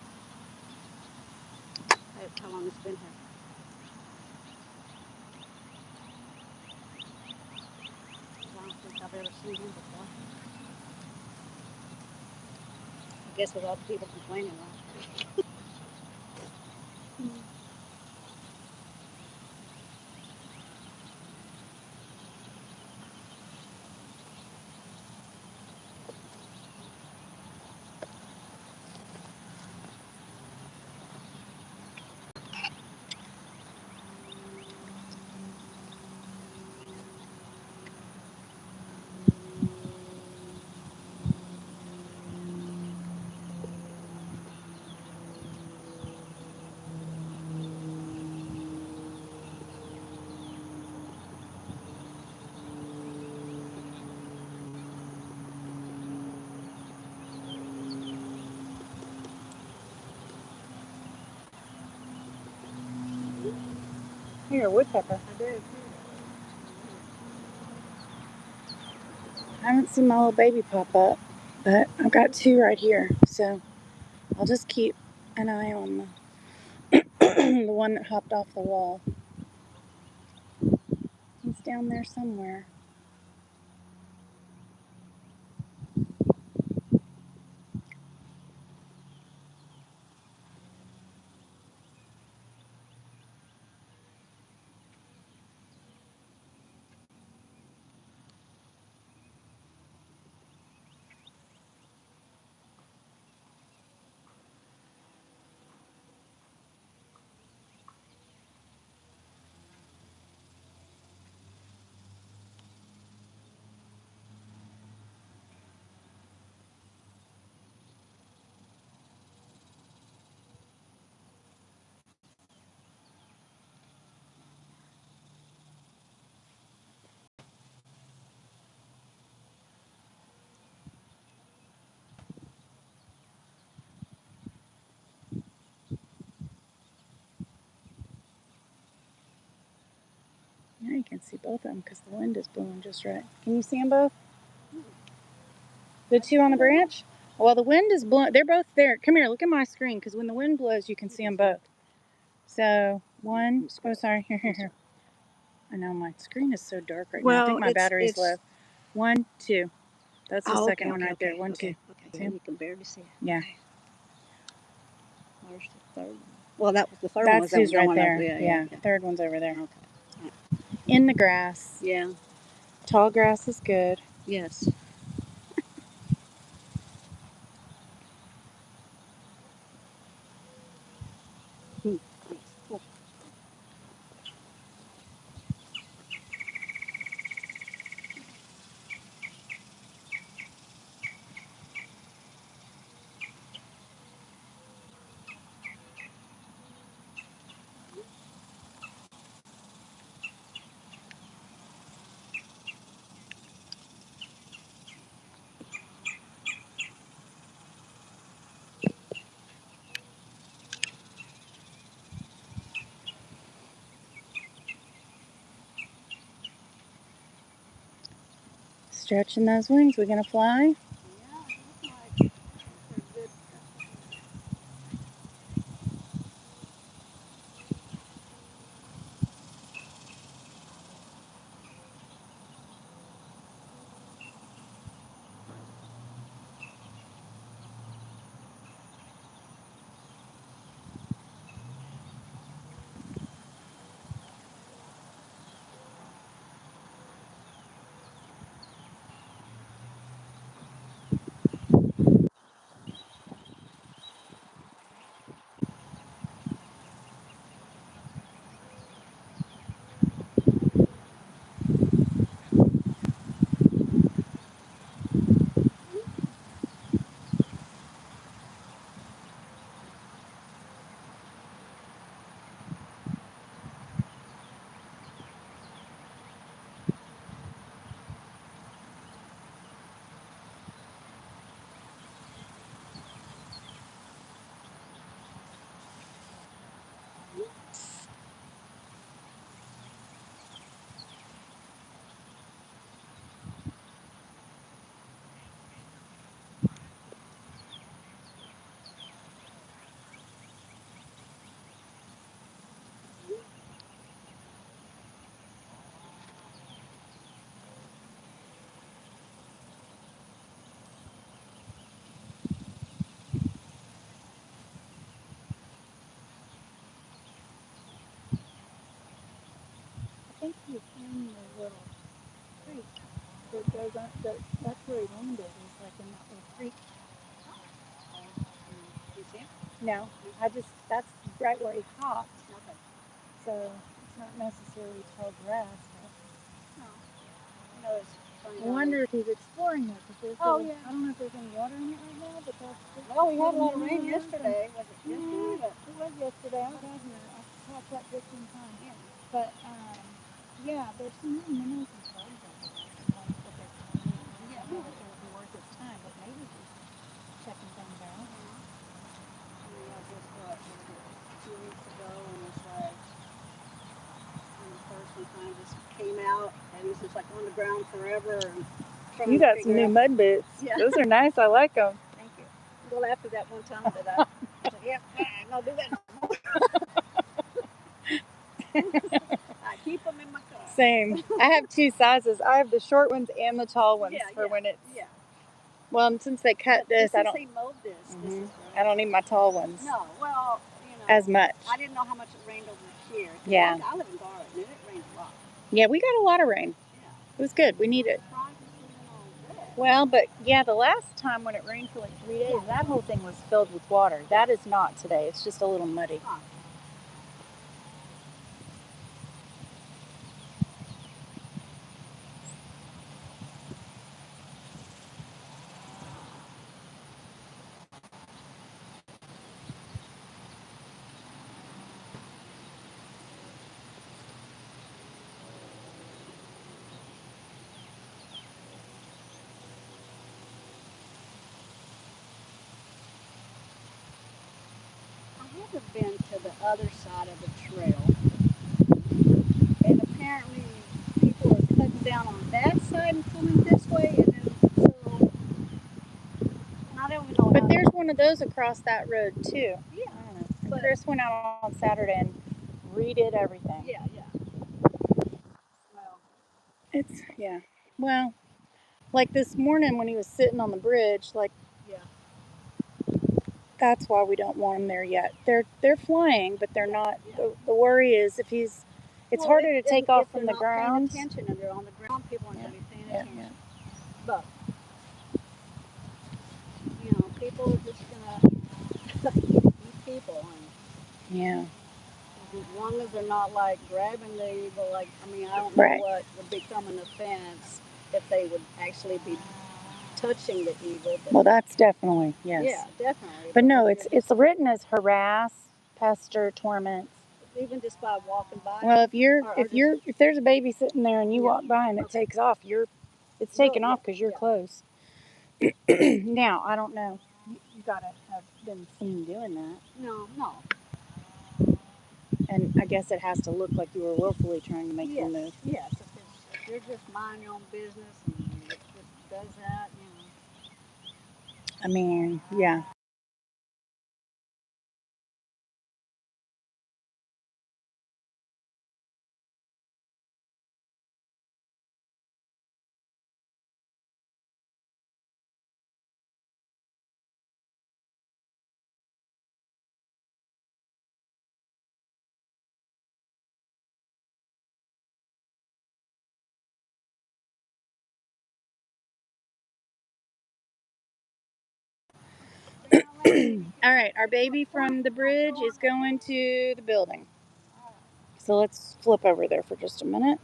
How long it's been here? I don't think I've ever seen him before. I guess with all the people complaining last week. Here, woodpecker. I do. I haven't seen my little baby pop up, but I've got two right here. So I'll just keep an eye on the one that hopped off the wall. He's down there somewhere. Now you can see both of them because the wind is blowing just right. Can you see them both? The two on the branch? Well, the wind is blowing. They're both there. Come here, look at my screen because when the wind blows, you can see them both. So, one. Oh, sorry. Here. I know my screen is so dark right now. I think my battery's low. 1, 2. That's the second one right there. 1, 2. Okay. You can barely see it. Yeah. Where's the third one? Well, that was the third one. That's who's right there. Yeah. Third one's over there. Okay. In the grass. Yeah. Tall grass is good. Yes. Stretching those wings. We gonna fly? think he's in the little creek that goes on. That's where he landed. Is like in that little creek. You see him? No, that's right where he hopped. Okay. So it's not necessarily tall grass. But No. You know, it's funny. I wonder if he's exploring there because Oh, yeah. I don't know if there's any water in it right now, but that's. Well, we had a lot of rain yesterday. Was it yesterday? Yeah, it was yesterday. I got here. I caught that just in time. Yeah. But yeah, there's some little minnows and slugs over there. Like what they're finding. Yeah. I don't know if it would be worth his time, but maybe he's checking things out. Yeah, just what, was it 2 weeks ago, and it's like when the first one kind of just came out, and it's just like on the ground forever. And You got some new mud boots. Yeah. Those are nice. I like them. Thank you. Well, after that one time that I was like, yeah, I'm gonna do that no more. I keep them in my car. Same. I have two sizes. I have the short ones and the tall ones for when it's. Yeah. Well, and since they cut this, I Since don't. they mowed this, this is I don't need my tall ones No, well, you know. as much. I didn't know how much it rained over here. Yeah. I live in Garland, and it rained a lot. Yeah, we got a lot of rain. Yeah. It was good. We need it. Well, but yeah, the last time when it rained for like 3 days, that whole thing was filled with water. That is not today. It's just a little muddy. Huh. I haven't been to the other side of the trail, and apparently people are cutting down on that side and coming this way, and then so. And I don't even know. But there's one of those across that road too. Yeah. I don't know. And Chris went out on Saturday and redid everything. Yeah. Well. It's Well, like this morning when he was sitting on the bridge, like. Yeah. That's why we don't want them there yet. They're flying, but they're not. The worry is if he's. It's harder to take off from the ground. If they're not paying attention and they're on the ground, people aren't going to be paying attention. Yeah. But you know, people are just going to eat people, and Yeah. as long as they're not like grabbing the eagle, like I mean, I don't know what would become an offense if they would actually be touching the eagle. But well, that's definitely yes. Yeah, definitely. But no, it's written as harass, pester, torment. Even just by walking by. Well, if there's a baby sitting there and you walk by and it takes off, it's taken off because you're close. Now I don't know. You gotta have been seen doing that. No. And I guess it has to look like you were willfully trying to make them move. Yes, if you're just mind your own business and it just does that, you know. I mean, yeah. All right, our baby from the bridge is going to the building. So let's flip over there for just a minute.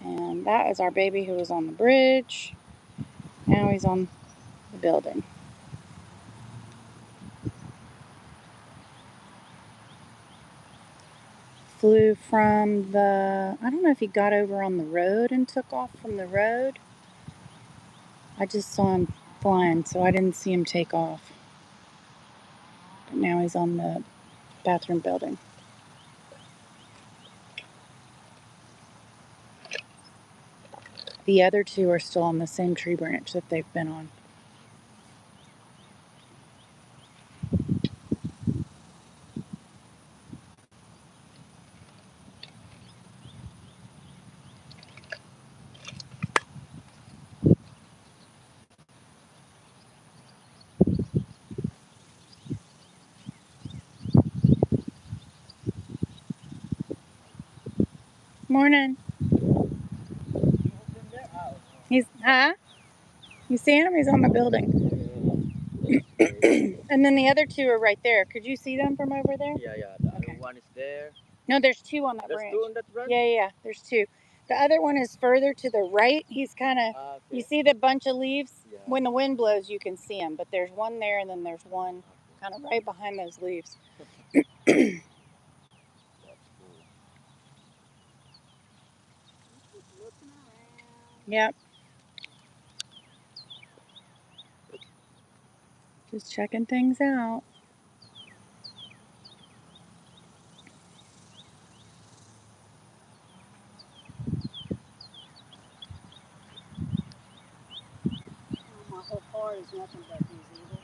And that is our baby who was on the bridge. Now he's on the building. Flew from I don't know if he got over on the road and took off from the road. I just saw him flying, so I didn't see him take off. But now he's on the bathroom building. The other two are still on the same tree branch that they've been on. Morning. He's, huh? You see him? He's on the building. And then the other two are right there. Could you see them from over there? Yeah, yeah. The Okay. other one is there. No, there's two on that There's branch. two on that branch? Yeah, there's two. The other one is further to the right. He's kind of, Okay. you see the bunch of leaves? Yeah. When the wind blows, you can see them. But there's one there, and then there's one kind of right behind those leaves. That's cool. Looking around. Yep. Just checking things out. My whole card is nothing but these eagles.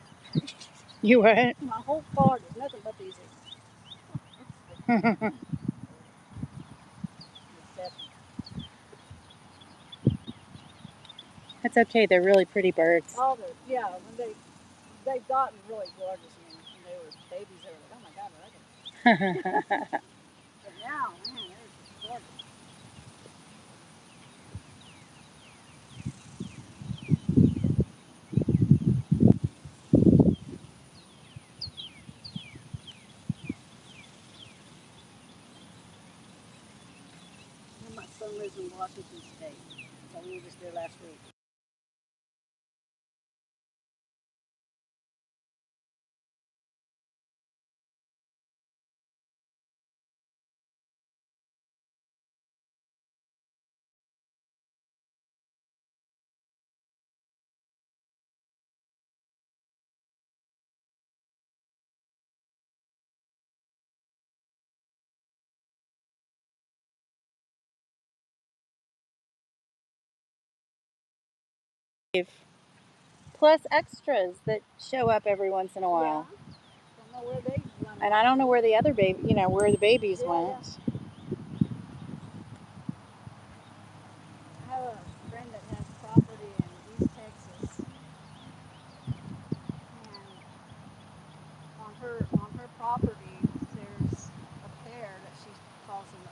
You what? My whole card is nothing but these eagles. That's okay. They're really pretty birds. Oh, yeah, when they've gotten really gorgeous. I mean, when they were babies, they were like, oh my God, I like them. But now, man, they're just gorgeous. And my son lives in Washington State, so we were just there last week. Plus extras that show up every once in a while. Yeah. Don't know where they went. And I don't know where the other baby, where the babies Yeah, went. yeah. I have a friend that has property in East Texas, and on her property there's a pair that she calls them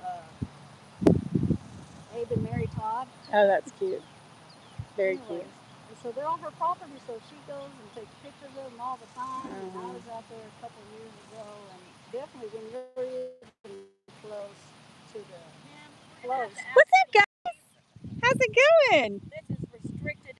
Abe and Mary Todd. Oh, that's cute. Very Anyways, cute. and so they're on her property, so she goes and takes pictures of them all the time. And I was out there a couple of years ago, and definitely when you're even close to the close. What's up, guys? How's it going? This is restricted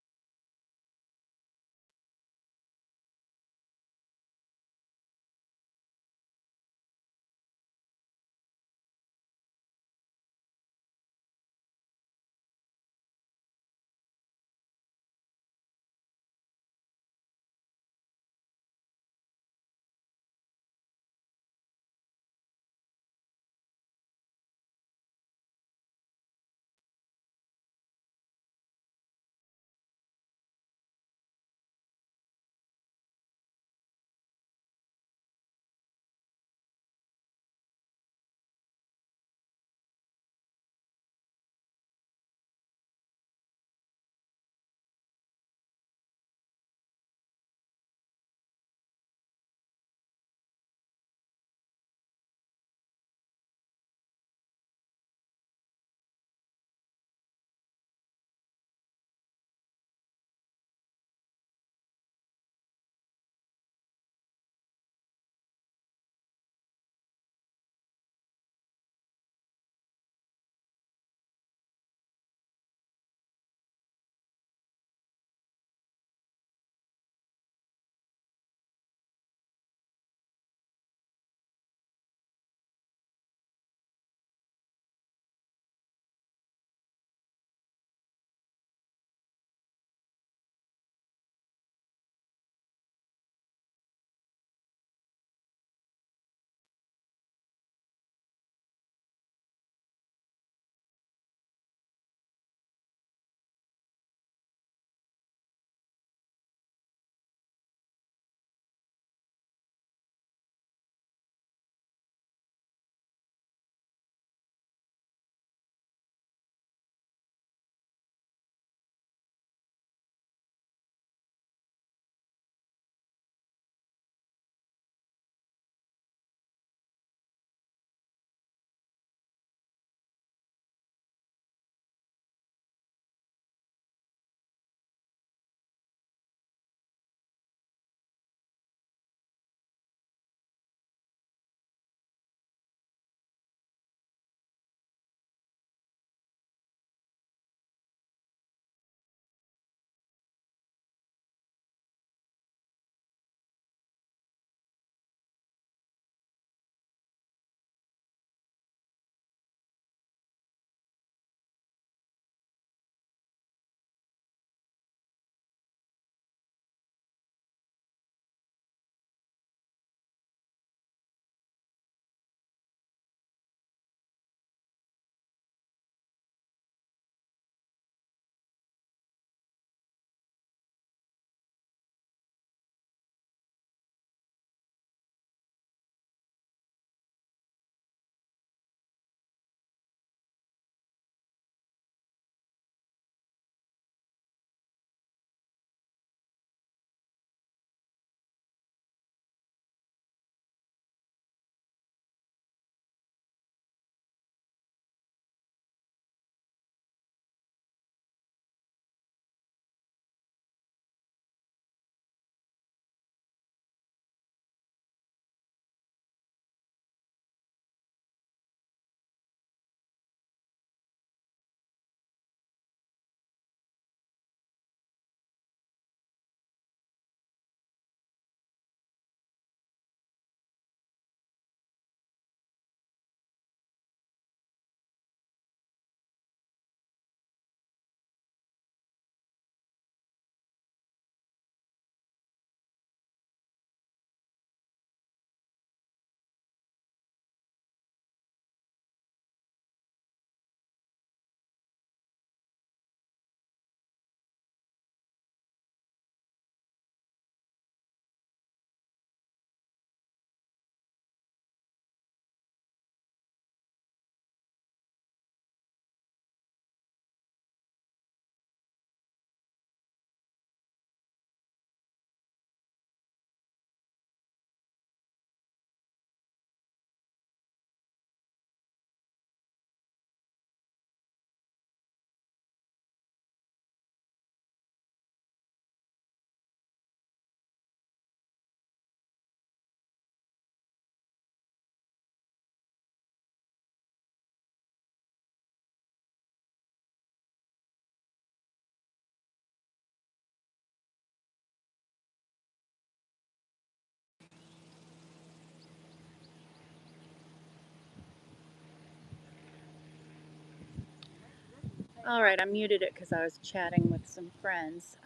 All right, I muted it because I was chatting with some friends.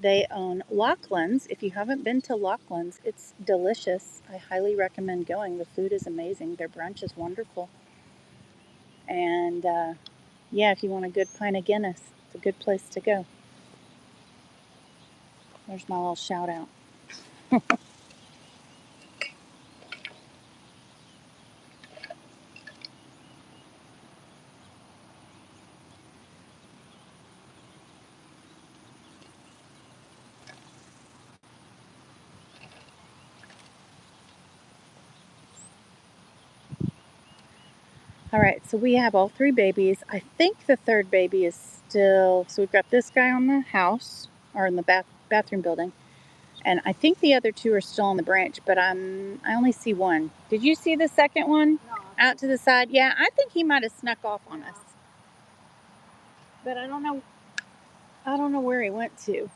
They own Lachlan's. If you haven't been to Lachlan's, it's delicious. I highly recommend going. The food is amazing. Their brunch is wonderful. And yeah, if you want a good pint of Guinness, it's a good place to go. There's my little shout out. All right, so we have all three babies. I think the third baby is still, so we've got this guy on the house or in the bathroom building. And I think the other two are still on the branch, but I only see one. Did you see the second one? No. Out to the side? Yeah, I think he might have snuck off on us. But I don't know where he went to.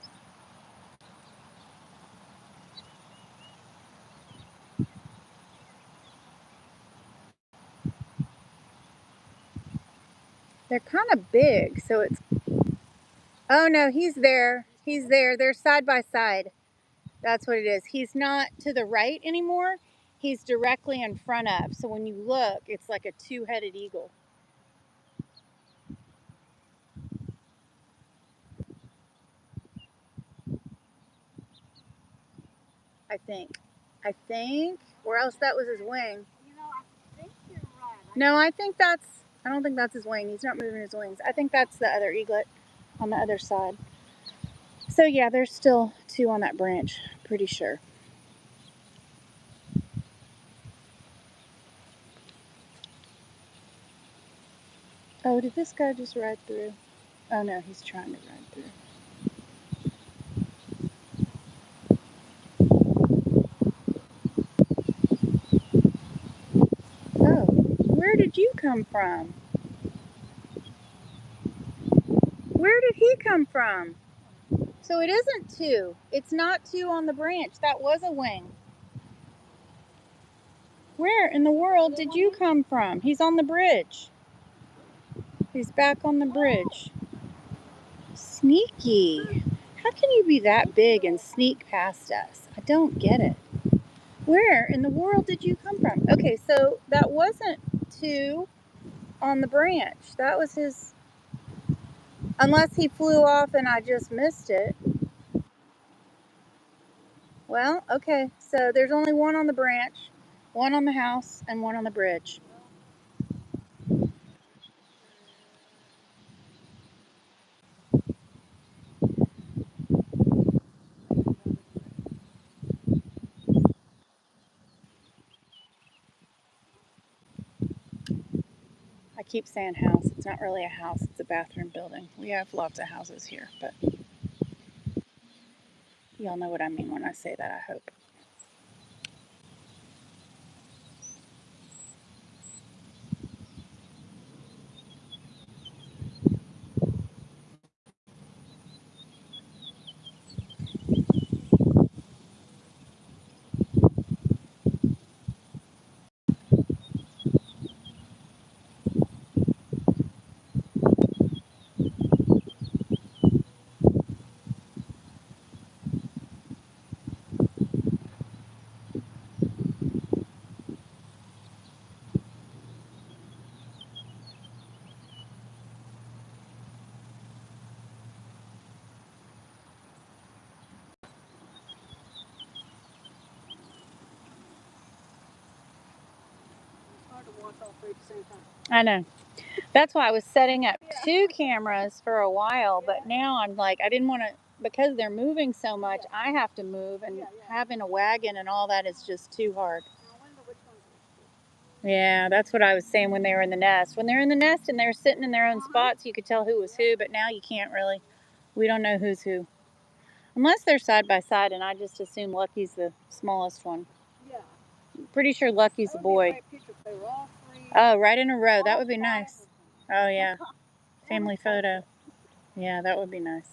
They're kind of big, so it's... Oh no, he's there. He's there. They're side by side. That's what it is. He's not to the right anymore. He's directly in front of. So when you look, it's like a two-headed eagle. I think. Or else that was his wing. You know, I think you're right. No, I don't think that's his wing. He's not moving his wings. I think that's the other eaglet on the other side. So yeah, there's still two on that branch, pretty sure. Oh, did this guy just ride through? Oh no, he's trying to ride through. Oh, where did you come from? Where did he come from? So it isn't two. It's not two on the branch. That was a wing. Where in the world did you come from? He's on the bridge. He's back on the bridge. Sneaky. How can you be that big and sneak past us? I don't get it. Where in the world did you come from? Okay, so that wasn't two on the branch. That was his... Unless he flew off and I just missed it. Well, okay, so there's only one on the branch, one on the house, and one on the bridge. I keep saying house. It's not really a house. It's a bathroom building. We have lots of houses here, but y'all know what I mean when I say that, I hope. It's hard to watch all three at the same time. I know. That's why I was setting up two cameras for a while, but now I'm like, I didn't want to, because they're moving so much, I have to move, and having a wagon and all that is just too hard. I wonder which one's Yeah, that's what I was saying when they were in the nest. When they're in the nest and they're sitting in their own spots, you could tell who was who, but now you can't really. We don't know who's who. Unless they're side by side, and I just assume Lucky's the smallest one. Yeah. Pretty sure Lucky's the boy. That would be a great picture if they were all three. Oh, right in a row. That would be all nice. five of them. Oh, yeah. Family photo. Yeah, that would be nice.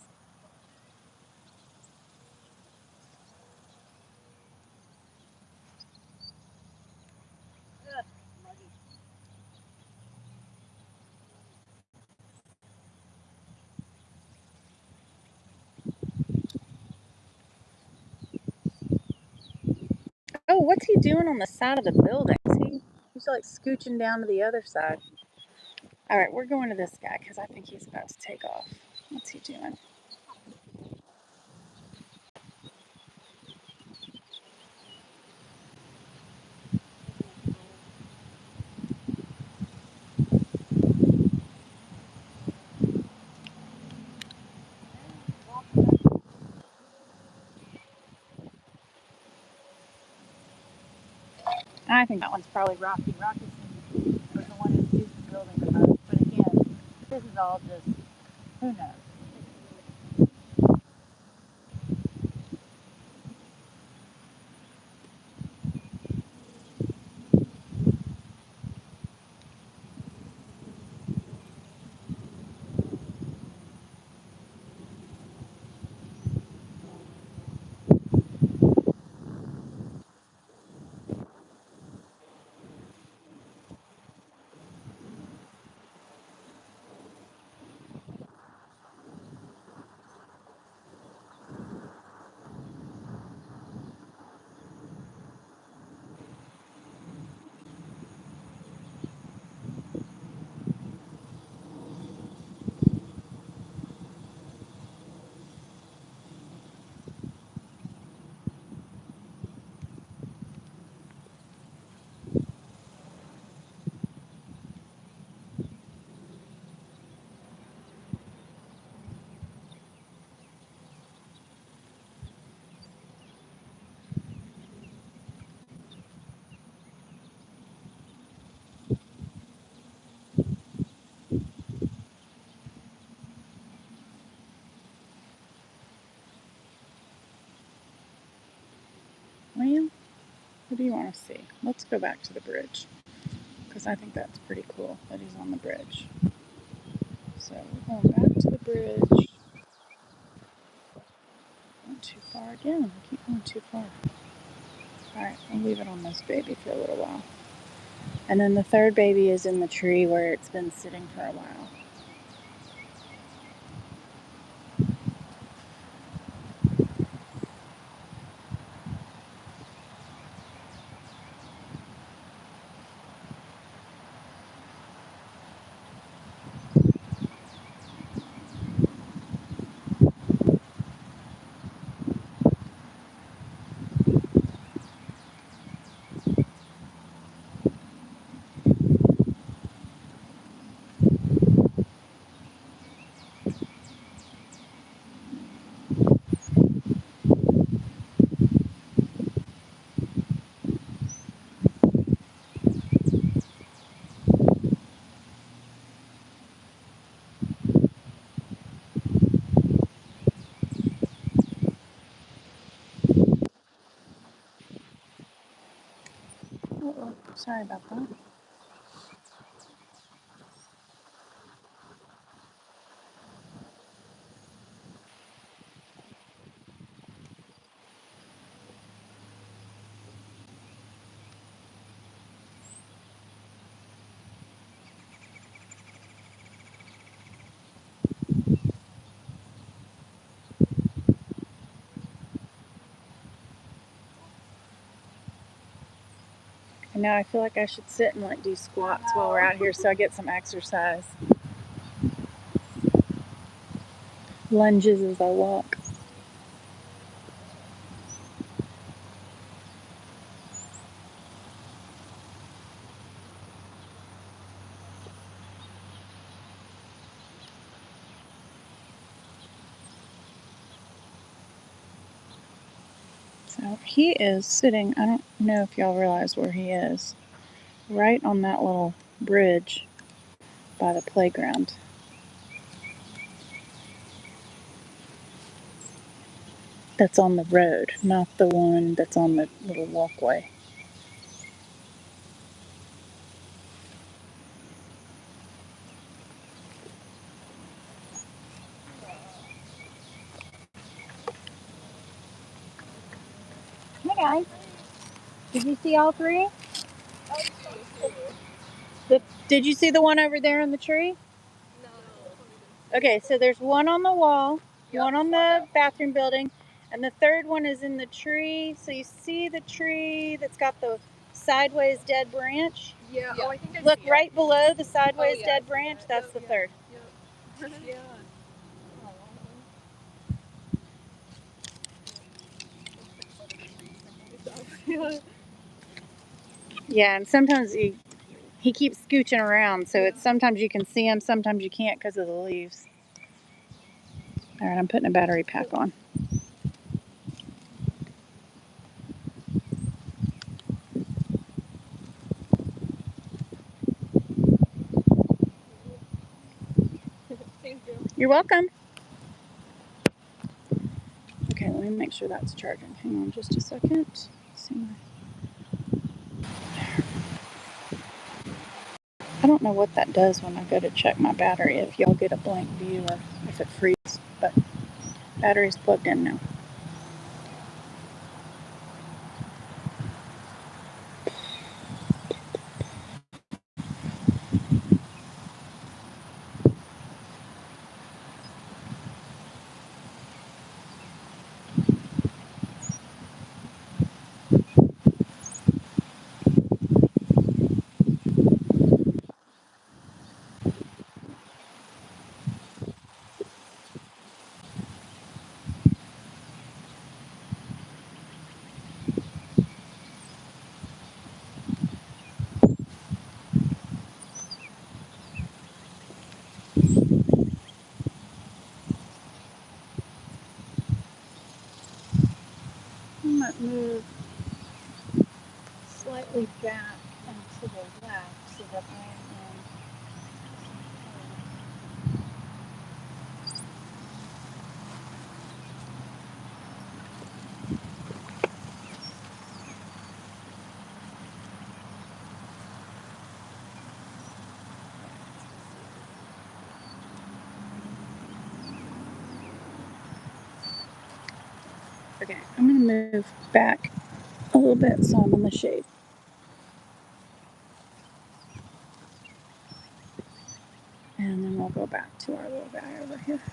What's he doing on the side of the building? He's like scooching down to the other side. All right, we're going to this guy because I think he's about to take off. What's he doing? I think that one's probably Rocky. Rocky was the one who used the building the most. But again, this is all just, who knows? Well, what do you want to see? Let's go back to the bridge because I think that's pretty cool that he's on the bridge. So we're going back to the bridge. Not too far again. I keep going too far. All right, I'll leave it on this baby for a little while. And then the third baby is in the tree where it's been sitting for a while. Uh-oh, sorry about that. And now I feel like I should sit and like do squats while we're out here so I get some exercise. Lunges as I walk. So he is sitting, I don't know if y'all realize where he is, right on that little bridge by the playground. That's on the road, not the one that's on the little walkway. Hey guys, did you see all three? Did you see the one over there in the tree? Okay, so there's one on the wall, one on the bathroom building, And the third one is in the tree. So you see the tree that's got the sideways dead branch? Yeah. Oh, I think I Look see right below the sideways yeah, dead branch. That's the third. Yep. Yeah. Yeah. Yeah, and sometimes he keeps scooching around, so it's sometimes you can see him, sometimes you can't because of the leaves. All right, I'm putting a battery pack on. Thank you. You're welcome. Okay, let me make sure that's charging. Hang on just a second. See my... I don't know what that does when I go to check my battery, if y'all get a blank view or if it freezes, but battery's plugged in now. I might move slightly back and to the left so that I am okay, I'm going to move back a little bit so I'm in the shade. And then we'll go back to our little guy over here. There.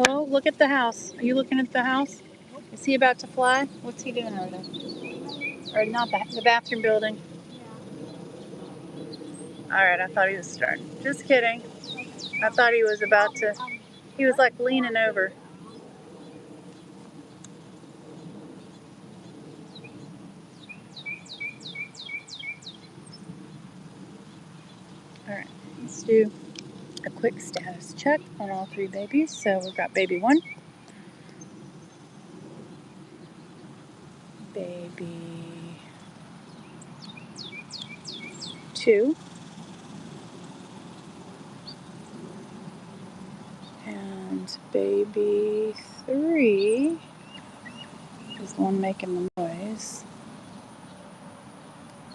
Oh, look at the house. Are you looking at the house? Is he about to fly? What's he doing over there? Or not the bathroom building? All right, I thought he was starting. Just kidding. I thought he was about to. He was like leaning over. All right, let's do a quick status check on all three babies. So we've got baby 1, baby 2, and baby 3 is the one making the noise.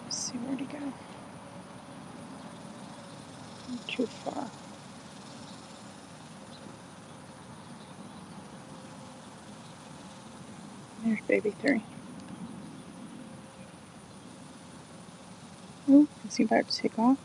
Let's see, where'd he go? Not too far. There's baby 3. Oh, is he about to take off?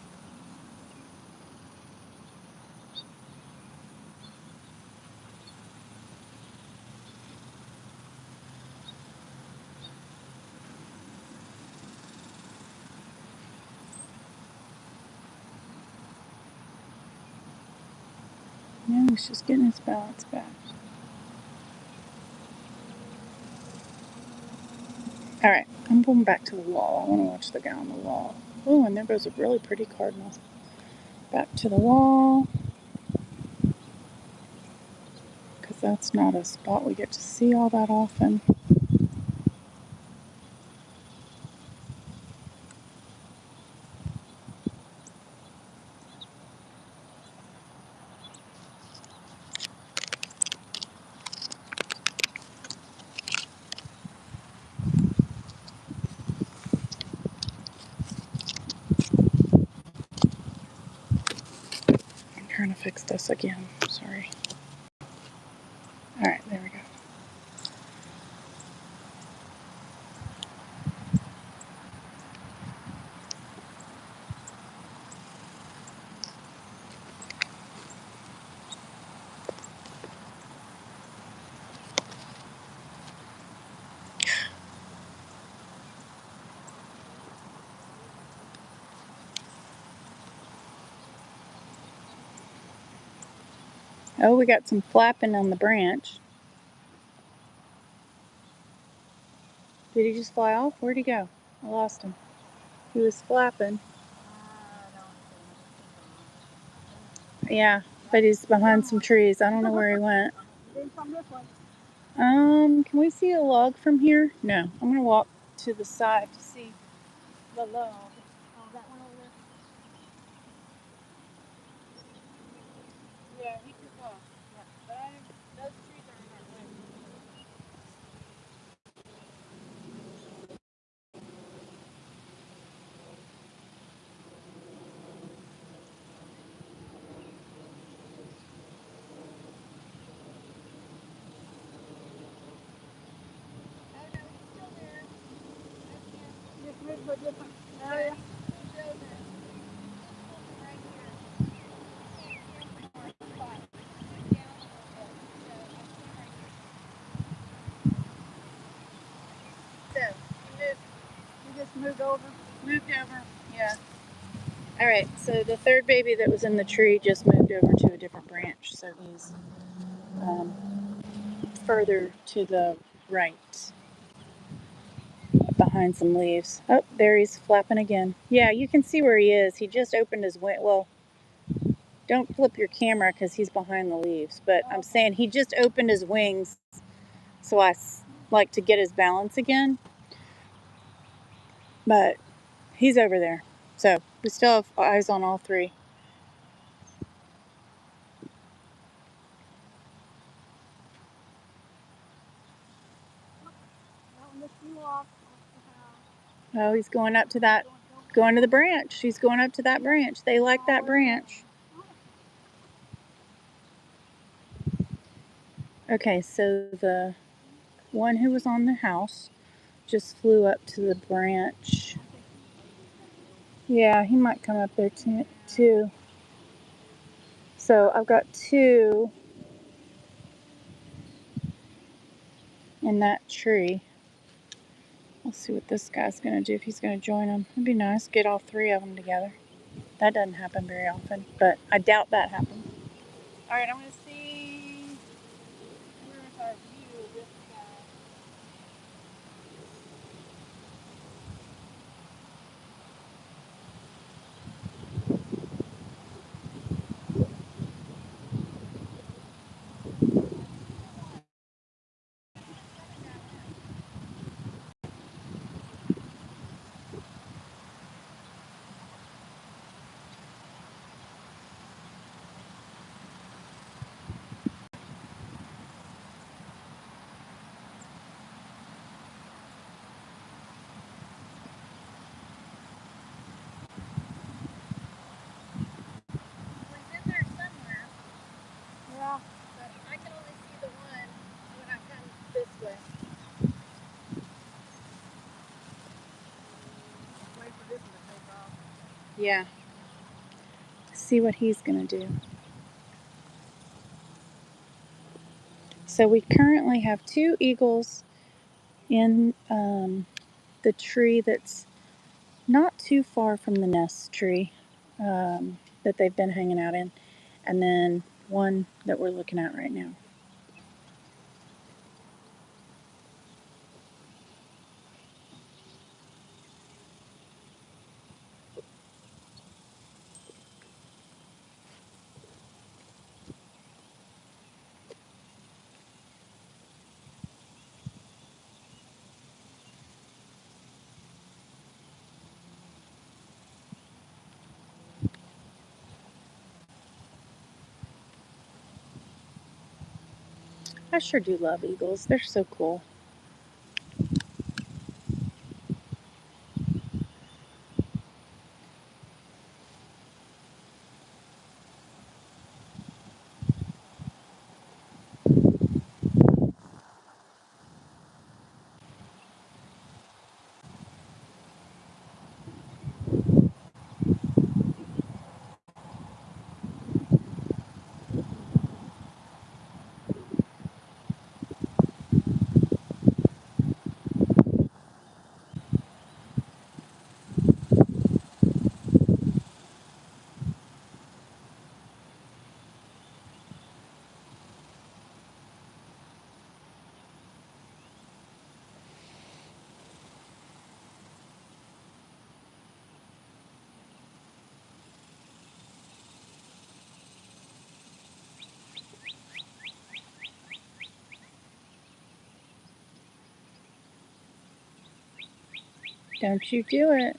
No, he's just getting his balance back. All right, I'm going back to the wall. I want to watch the guy on the wall. Oh, and there goes a really pretty cardinal. Back to the wall. that's not a spot we get to see all that often. I'm trying to fix this again. Sorry. All right, there we go. Oh, we got some flapping on the branch. Did he just fly off? Where'd he go? I lost him. He was flapping. Yeah, but he's behind some trees. I don't know where he went. Can we see a log from here? No. I'm gonna walk to the side to see the log. Oh, that one over there? Yeah, he took off. Yeah, but those trees are in our way. Oh no, he's still there. I see him. Just moved to a different Yeah, area. he moved over. He's moving right here. I can't see him from our spot. He moved down a little bit, so I see him right here. So He just moved over. moved over. Yeah. All right. So the third baby that was in the tree just moved over to a different branch. So he's um, further to the right, behind some leaves. Oh, there he's flapping again. Yeah, you can see where he is. He just opened his wing. Well, don't flip your camera because he's behind the leaves. But I'm saying he just opened his wings, so I like to get his balance again. But he's over there. So we still have eyes on all three. That one just flew off the house. Oh, he's going up to that, going to the branch. He's going up to that branch. They like that branch. Okay, so the one who was on the house just flew up to the branch. Yeah, he might come up there too. So I've got two in that tree. Let's see what this guy's going to do, if he's going to join them. It'd be nice, get all three of them together. That doesn't happen very often, but I doubt that happens. All right, I'm going to see where's our view of this guy. Well, he's in there somewhere. Yeah. But I can only see the one when I come this way. Wait for this one to take off. Yeah. See what he's going to do. So we currently have two eagles in the tree that's not too far from the nest tree that they've been hanging out in, and then one that we're looking at right now. I sure do love eagles. They're so cool. Don't you do it.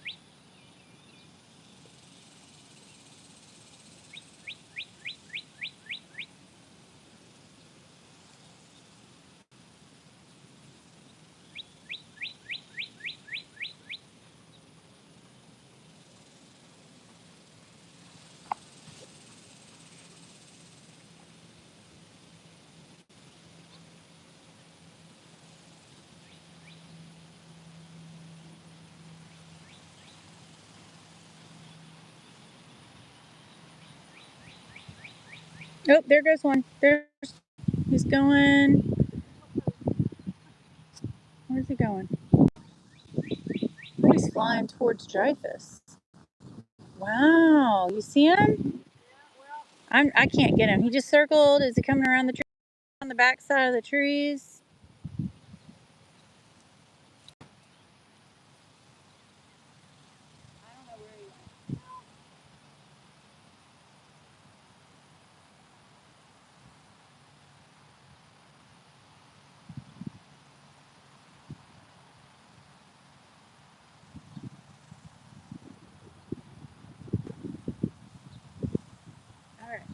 Oh, there goes one. He's going. Where's he going? He's flying towards Dreyfus. Wow, you see him? I can't get him. He just circled. Is he coming around the tree on the back side of the trees? I don't know where he went. All right.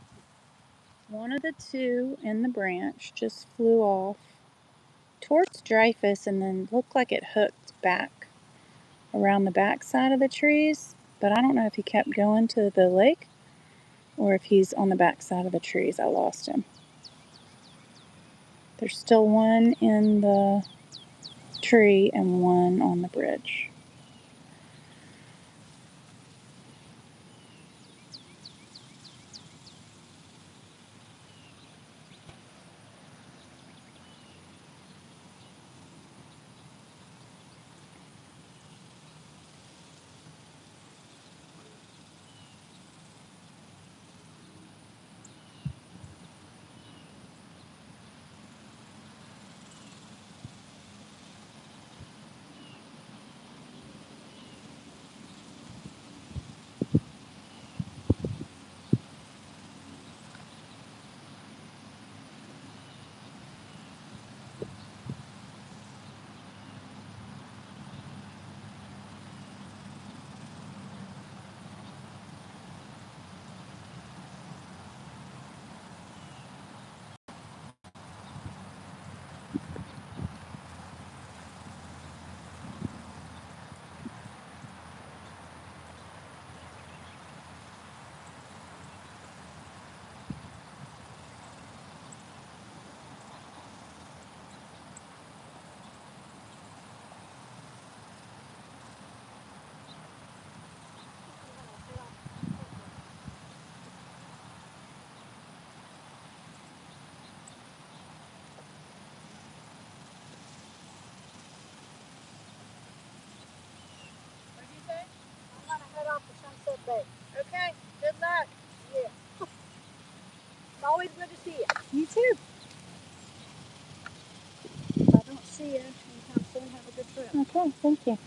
One of the two in the branch just flew off towards Dreyfus and then looked like it hooked back around the back side of the trees. But I don't know if he kept going to the lake or if he's on the back side of the trees. I lost him. There's still one in the tree and one on the bridge. What did you say? I'm gonna head off to Sunset Bay. Okay, good luck. Yeah. It's always good to see you. You too. If I don't see you anytime soon, have a good trip. Okay, thank you.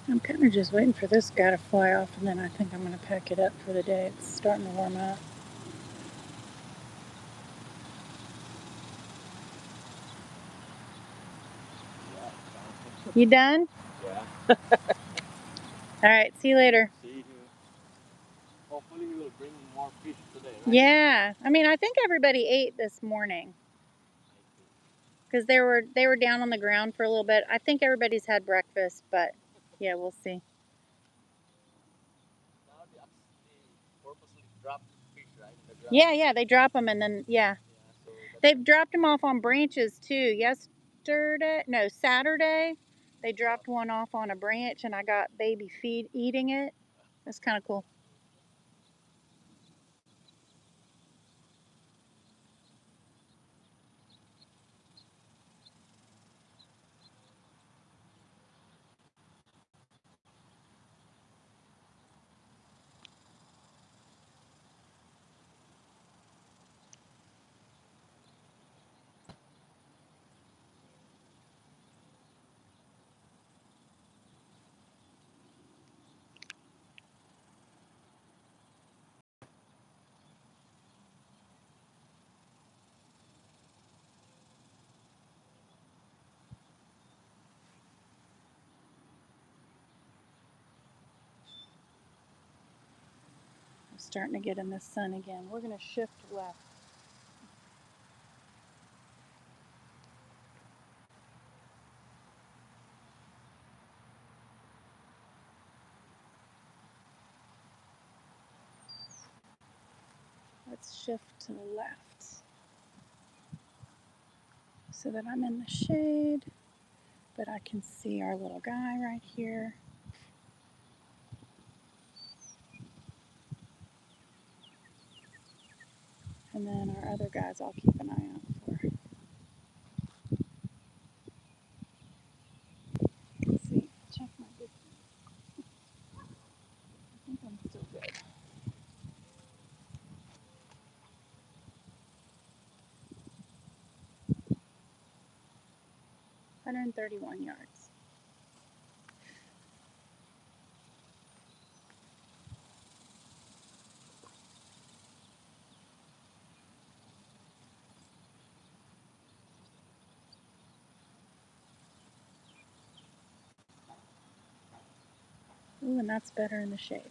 I'm kind of just waiting for this guy to fly off, and then I think I'm going to pack it up for the day. It's starting to warm up. You done? Yeah. All right, see you later. See you. Hopefully you will bring more fish today, right? Yeah, I mean, I think everybody ate this morning because they were down on the ground for a little bit. I think everybody's had breakfast, but yeah, we'll see. Now they purposely drop fish, right? In the ground. Yeah, they drop them and then Yeah, so they've dropped them off on branches too. Saturday, they dropped one off on a branch, and I got baby feed eating it. That's kind of cool. I'm starting to get in the sun again. We're going to shift left. Let's shift to the left so that I'm in the shade, but I can see our little guy right here. And then our other guys I'll keep an eye out for. Let's see, check my distance. I think I'm still good. 131 yards. Ooh, and that's better in the shade.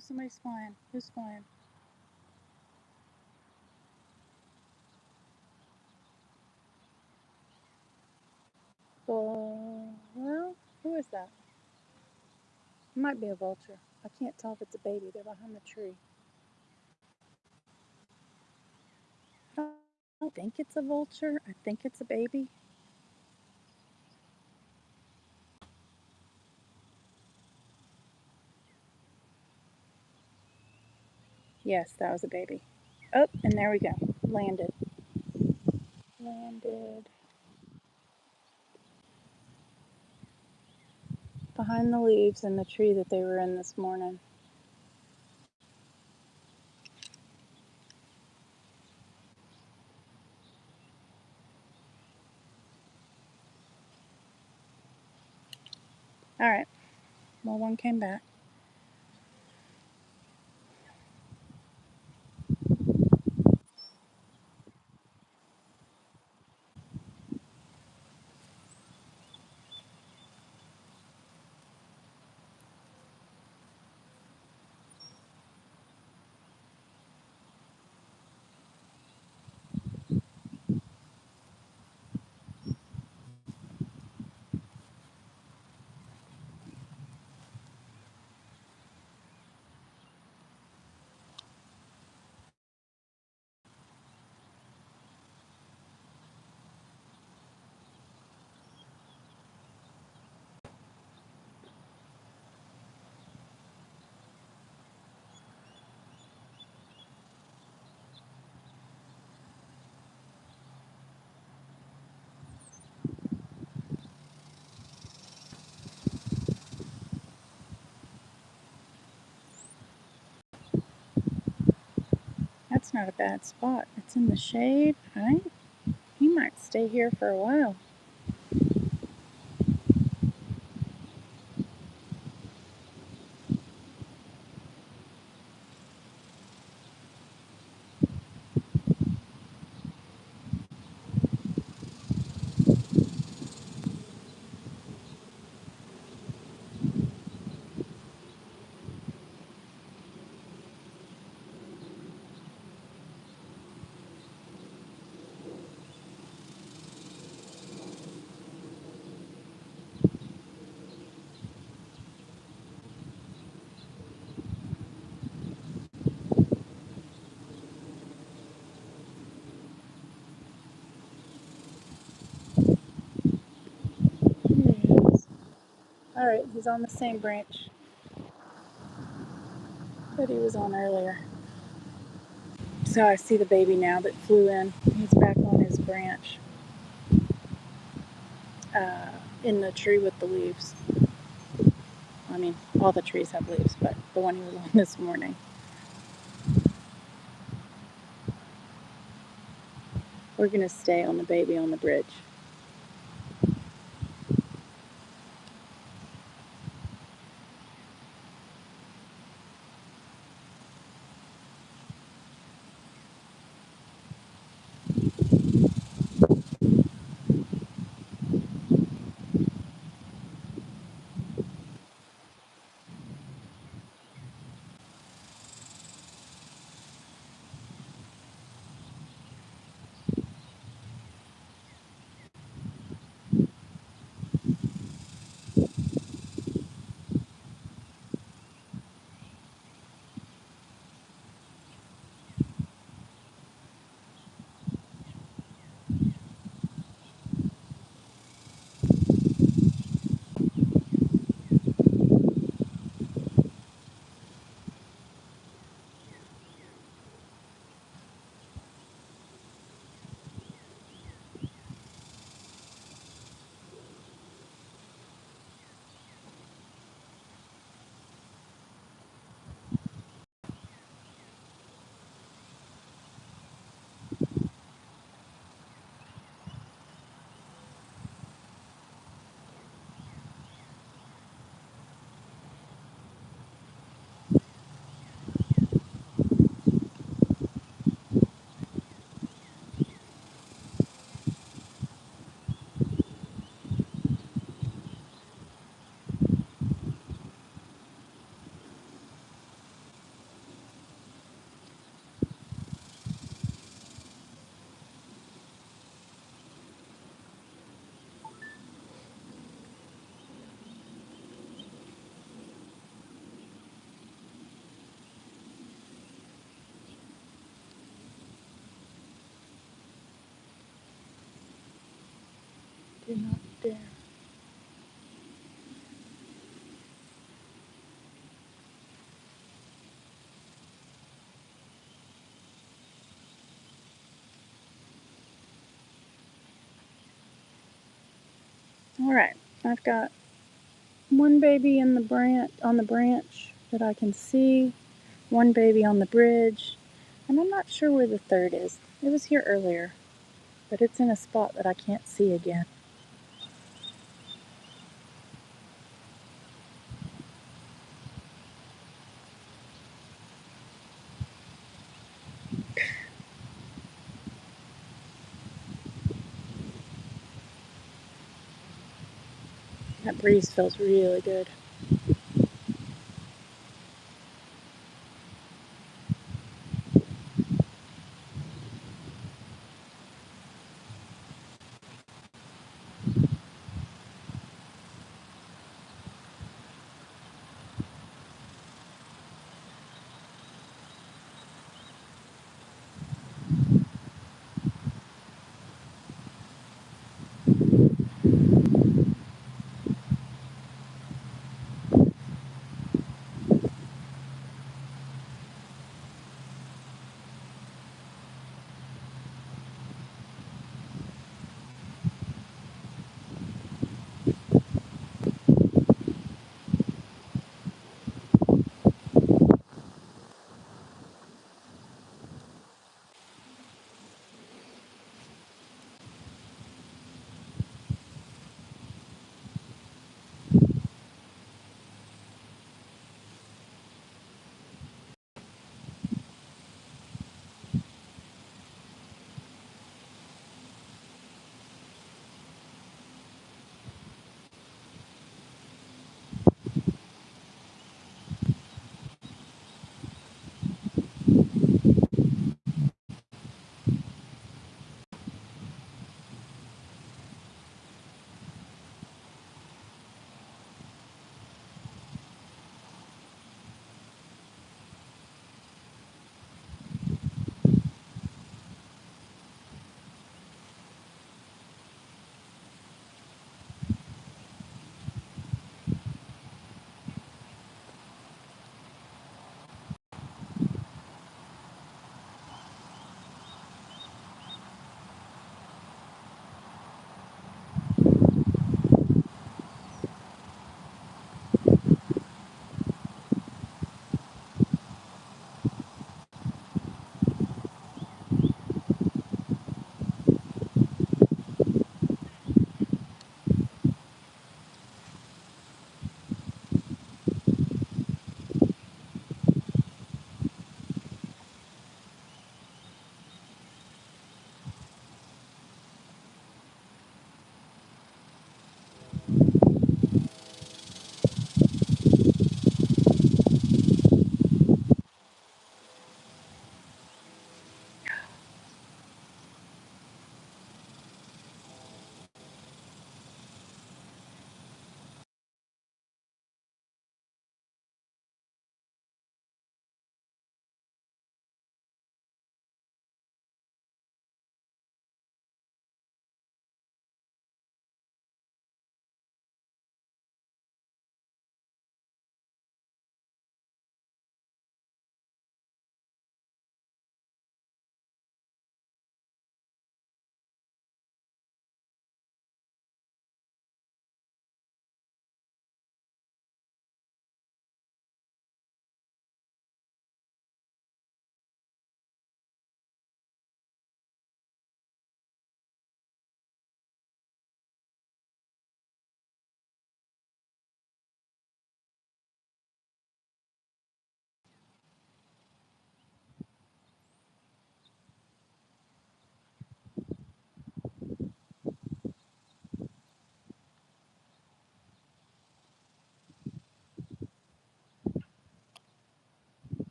somebody's flying. Who's flying? Well, who is that? It might be a vulture. I can't tell if it's a baby. They're behind the tree. I don't think it's a vulture. I think it's a baby. Yes, that was a baby. Oh, and there we go. Landed. Landed. Behind the leaves in the tree that they were in this morning. Alright. Well, one came back. That's not a bad spot. It's in the shade. He might stay here for a while. Here he is. Alright, he's on the same branch that he was on earlier. So I see the baby now that flew in. He's back on his branch in the tree with the leaves. I mean, all the trees have leaves, but the one he was on this morning. We're going to stay on the baby on the bridge. Do not dare. All right, I've got one baby in the branch that I can see, one baby on the bridge, and I'm not sure where the third is. It was here earlier, but it's in a spot that I can't see again. That breeze feels really good.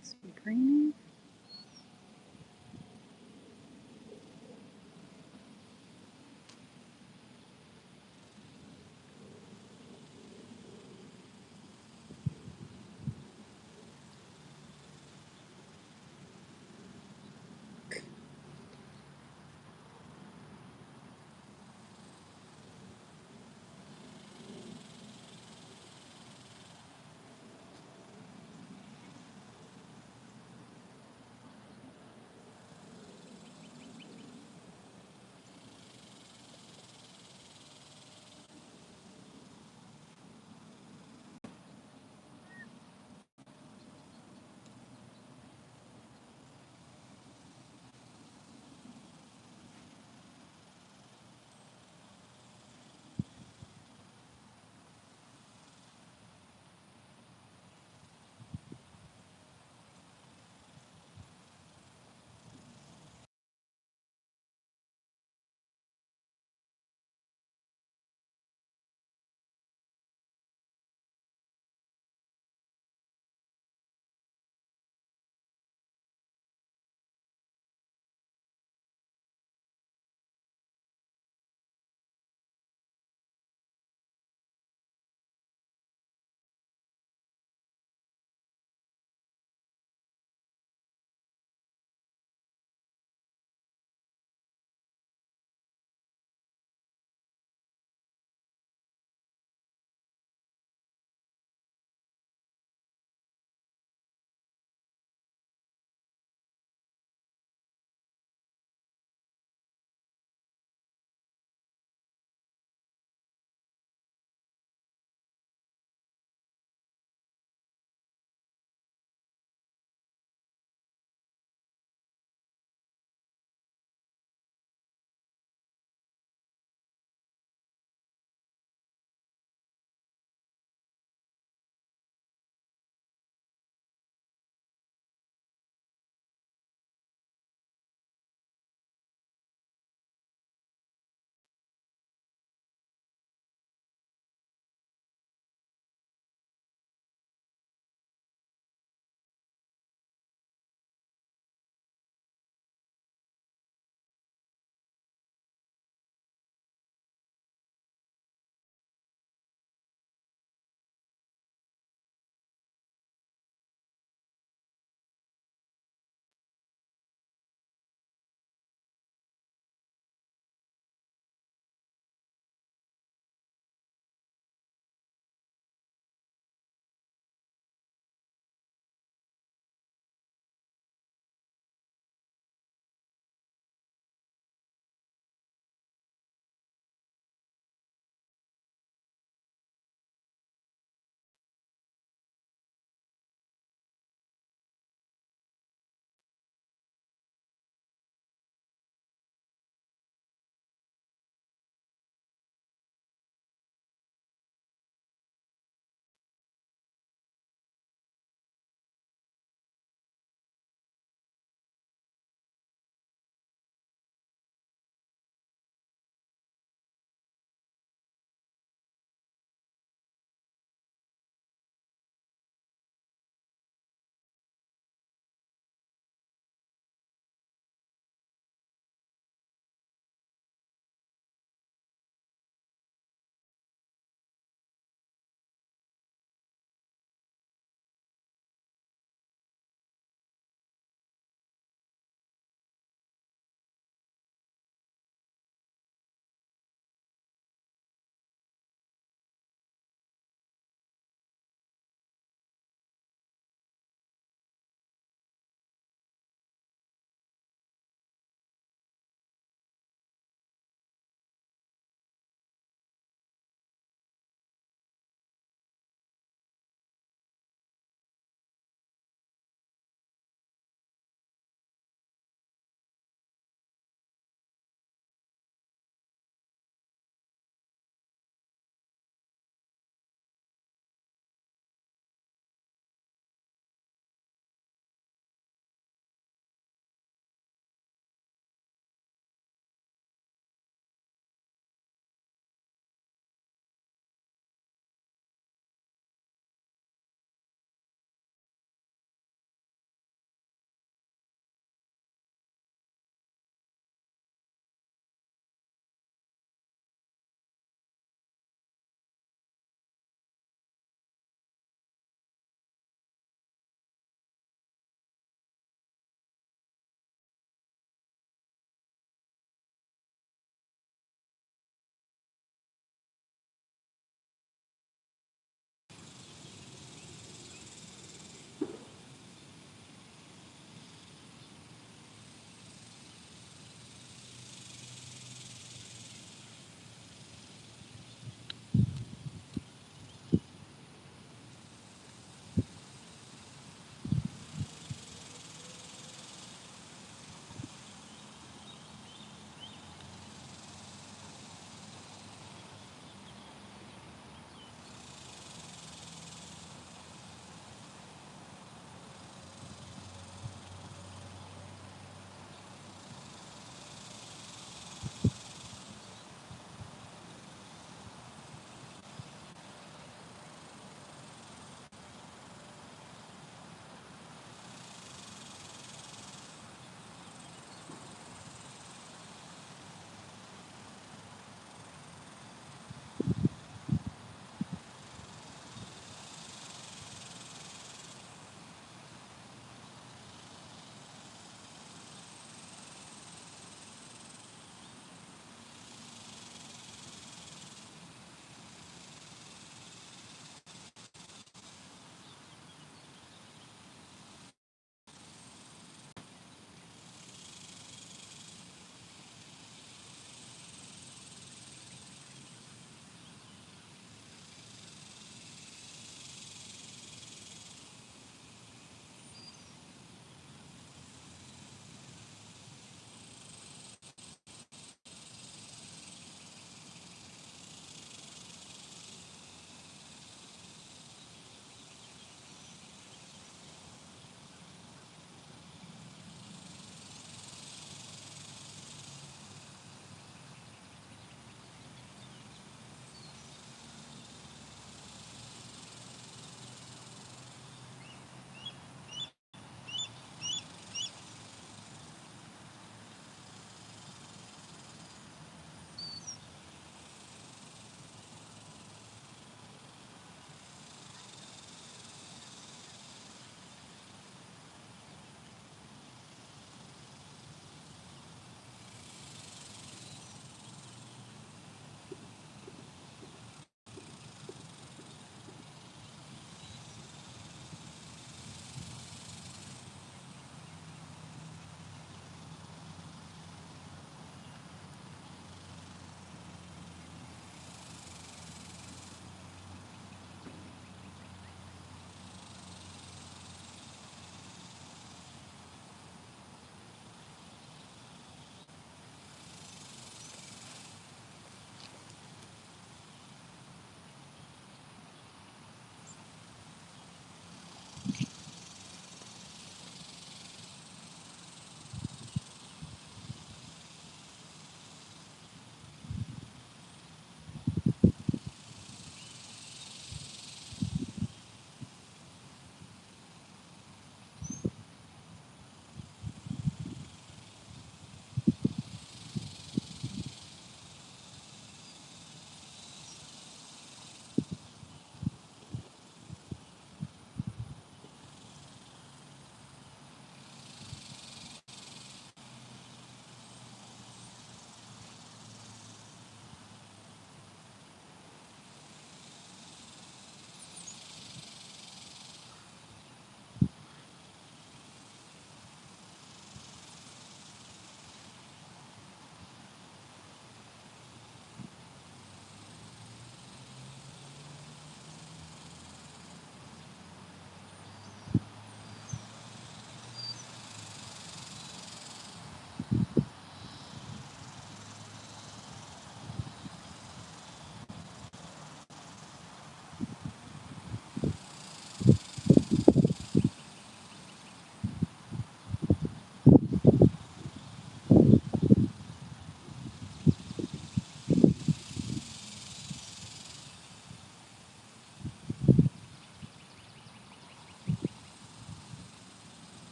doing some preening.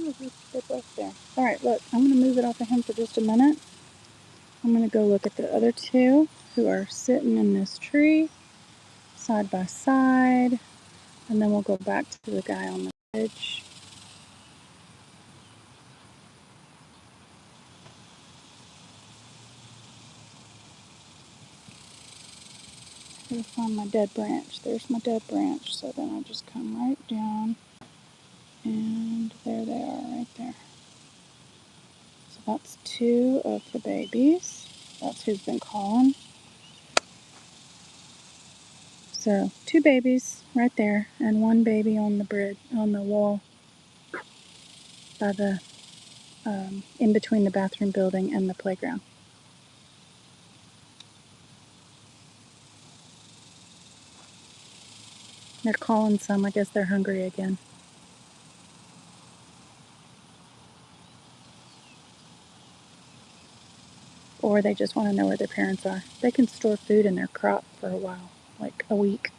They're both there. All right, look, I'm going to move it off of him for just a minute. I'm going to go look at the other two who are sitting in this tree side by side, and then we'll go back to the guy on the bridge. I'm going to find my dead branch. There's my dead branch, so then I just come right down, and there they are right there. So that's two of the babies. That's who's been calling. So 2 babies right there, and 1 baby on the bridge, on the wall by the in between the bathroom building and the playground. They're calling some. I guess they're hungry again. Or they just want to know where their parents are. They can store food in their crop for a while, like a week.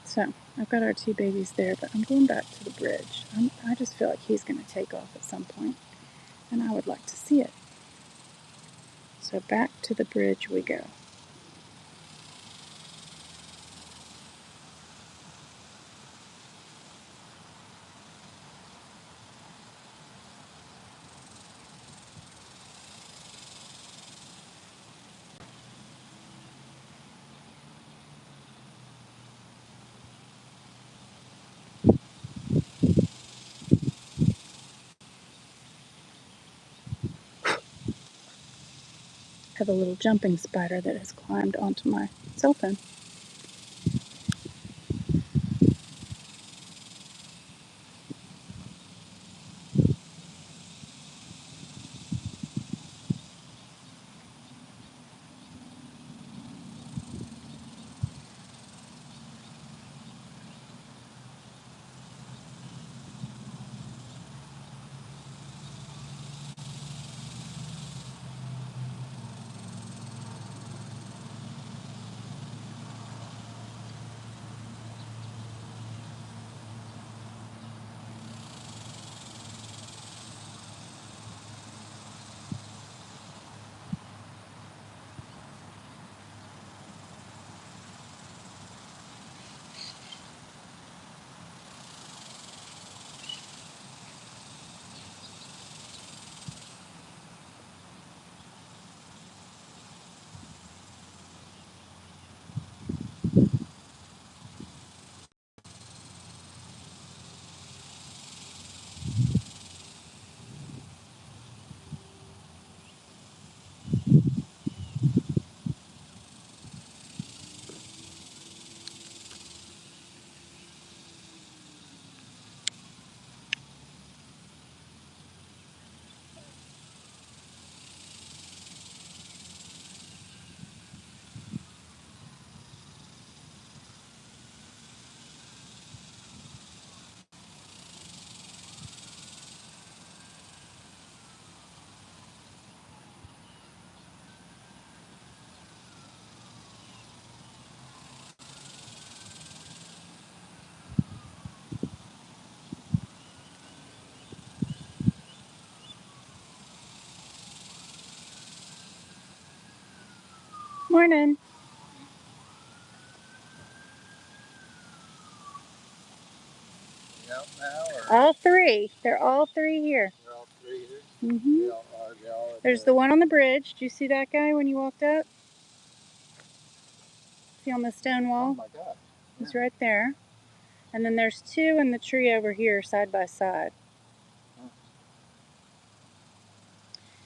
So I've got our 2 babies there, but I'm going back to the bridge. I just feel like he's going to take off at some point, and I would like to see it. So back to the bridge we go. I have a little jumping spider that has climbed onto my cell phone. Morning. Out now, or All 3. They're all 3 here. they're all 3 here? Mm-hmm. They all at There's the one on the bridge. Do you see that guy when you walked up? See on the stone wall? Oh my God. Yeah. He's right there. And then there's 2 in the tree over here side by side. Oh.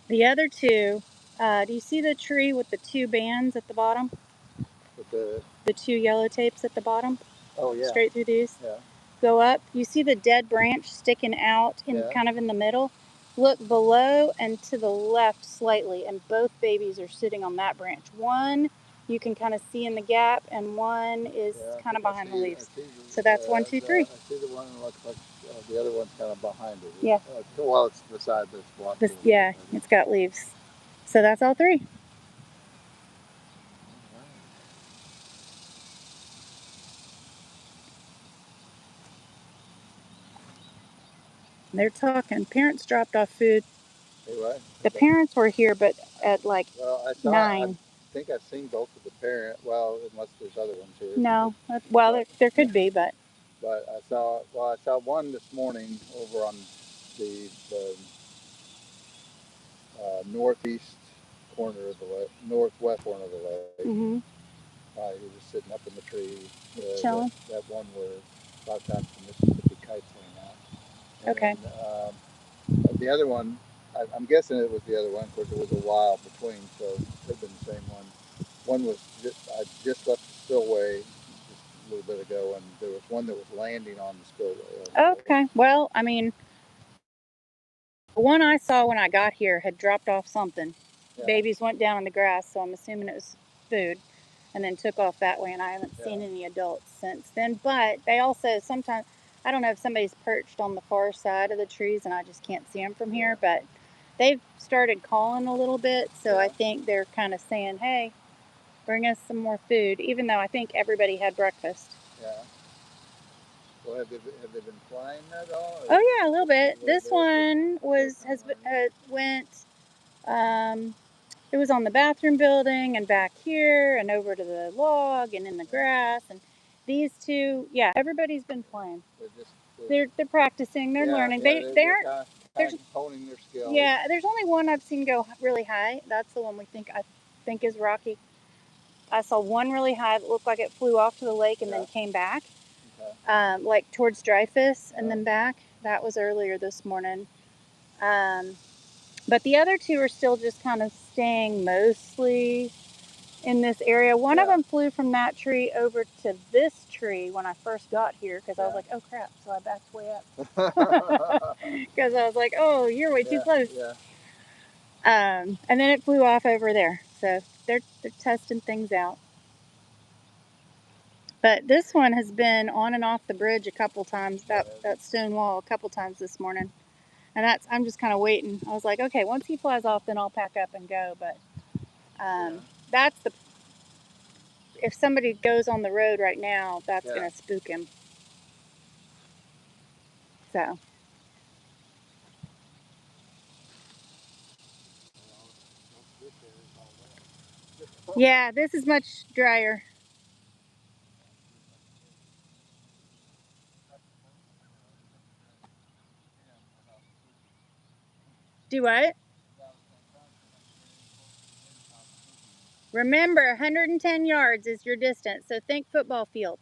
The other 2, do you see the tree with the 2 bands at the bottom? With the 2 yellow tapes at the bottom? Oh yeah. Straight through these? Yeah. Go up. You see the dead branch sticking out in kind of in the middle? Look below and to the left slightly, and both babies are sitting on that branch. One you can kind of see in the gap, and one is kind of behind the leaves. So that's 1, 2, 3. I see the one that looks like the other one's kind of behind it. Yeah. Well, it's beside this block. Yeah, it's got leaves. So that's all three. They're talking. Parents dropped off food. Hey, what? The parents were here, but at like I 9. I think I've seen both of the parent. Well, unless there's other ones here. No, well, there could be, but. But I saw one this morning over on the northeast corner of the lake, northwest corner of the lake. Mm-hmm. He was just sitting up in the tree. Chilling. That one where a lot of times the Mississippi kites hang out. And okay. then, the other one, I'm guessing it was the other one. Of course, it was a while between, so it could have been the same one. One was I just left the spillway just a little bit ago, and there was one that was landing on the spillway. Okay. Well, I mean, the one I saw when I got here had dropped off something. Yeah. Babies went down in the grass, so I'm assuming it was food, and then took off that way, and I haven't seen any adults since then. But they also sometimes, I don't know if somebody's perched on the far side of the trees and I just can't see them from here, but they've started calling a little bit, so I think they're kind of saying, hey, bring us some more food, even though I think everybody had breakfast. Yeah. Well, have they been flying at all? Oh yeah, a little bit. This one went. It was on the bathroom building and back here and over to the log and in the grass, and these two, yeah, everybody's been flying. They're practicing. They're learning. They're honing their skills. Yeah, there's only one I've seen go really high. That's the one I think is Rocky. I saw one really high that looked like it flew off to the lake and then came back. Okay. Like towards Dreyfus and then back. That was earlier this morning. But the other two are still just kind of staying mostly in this area. One of them flew from that tree over to this tree when I first got here because I was like, oh crap, so I backed way up. Because I was like, oh, you're way too close. Yeah. And then it flew off over there. So they're testing things out. But this one has been on and off the bridge a couple times, that stone wall a couple times this morning. And I'm just kind of waiting. I was like, okay, once he flies off, then I'll pack up and go. But if somebody goes on the road right now, that's going to spook him. So. Yeah, this is much drier. Do what? Remember, 110 yards is your distance, so think football field.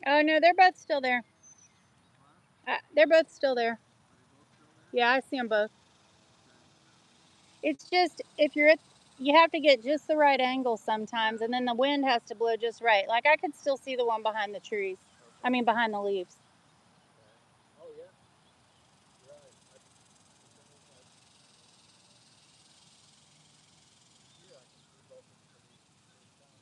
Oh no, they're both still there. They're both still there. Yeah, I see them both. It's just if you're at, you have to get just the right angle sometimes, and then the wind has to blow just right. Like I could still see the one behind the trees. I mean, behind the leaves. Okay. Oh yeah. Right. Here I can see both of them pretty fine.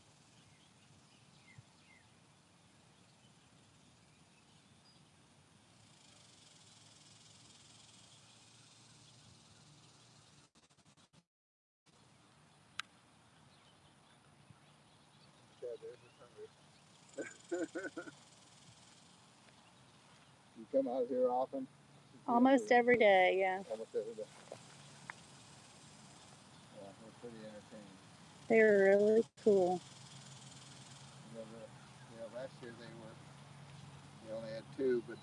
Yeah, there's a hundred. You come out here often? Almost every day, yeah. Almost every day. Yeah, they're pretty entertaining. They're really cool. Last year they only had two, but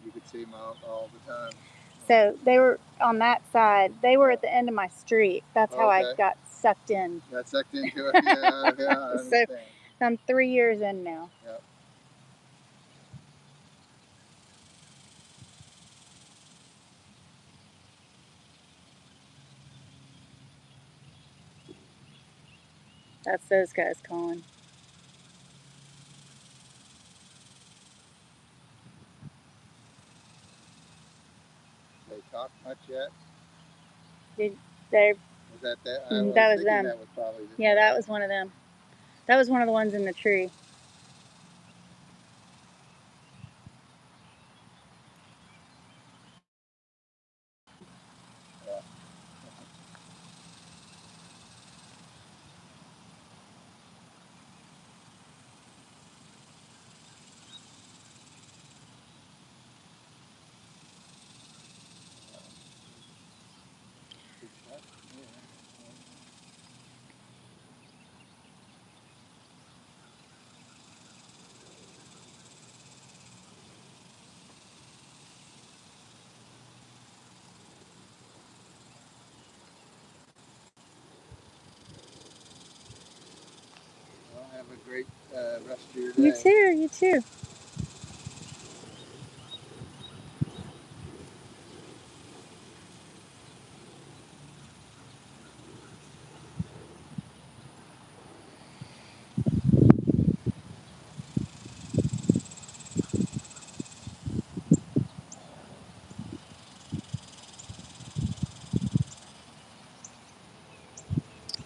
you could see them all the time. So they were on that side. They were at the end of my street. That's how I got sucked in. Got sucked into it. Yeah, yeah, I understand. So I'm 3 years in now. Yep. That's those guys calling. They talk much yet? Did they? Was that that? That was them. That was probably. Yeah, that was one of them. That was one of the ones in the tree. Yeah. Well, have a great rest of your day. You too. You too.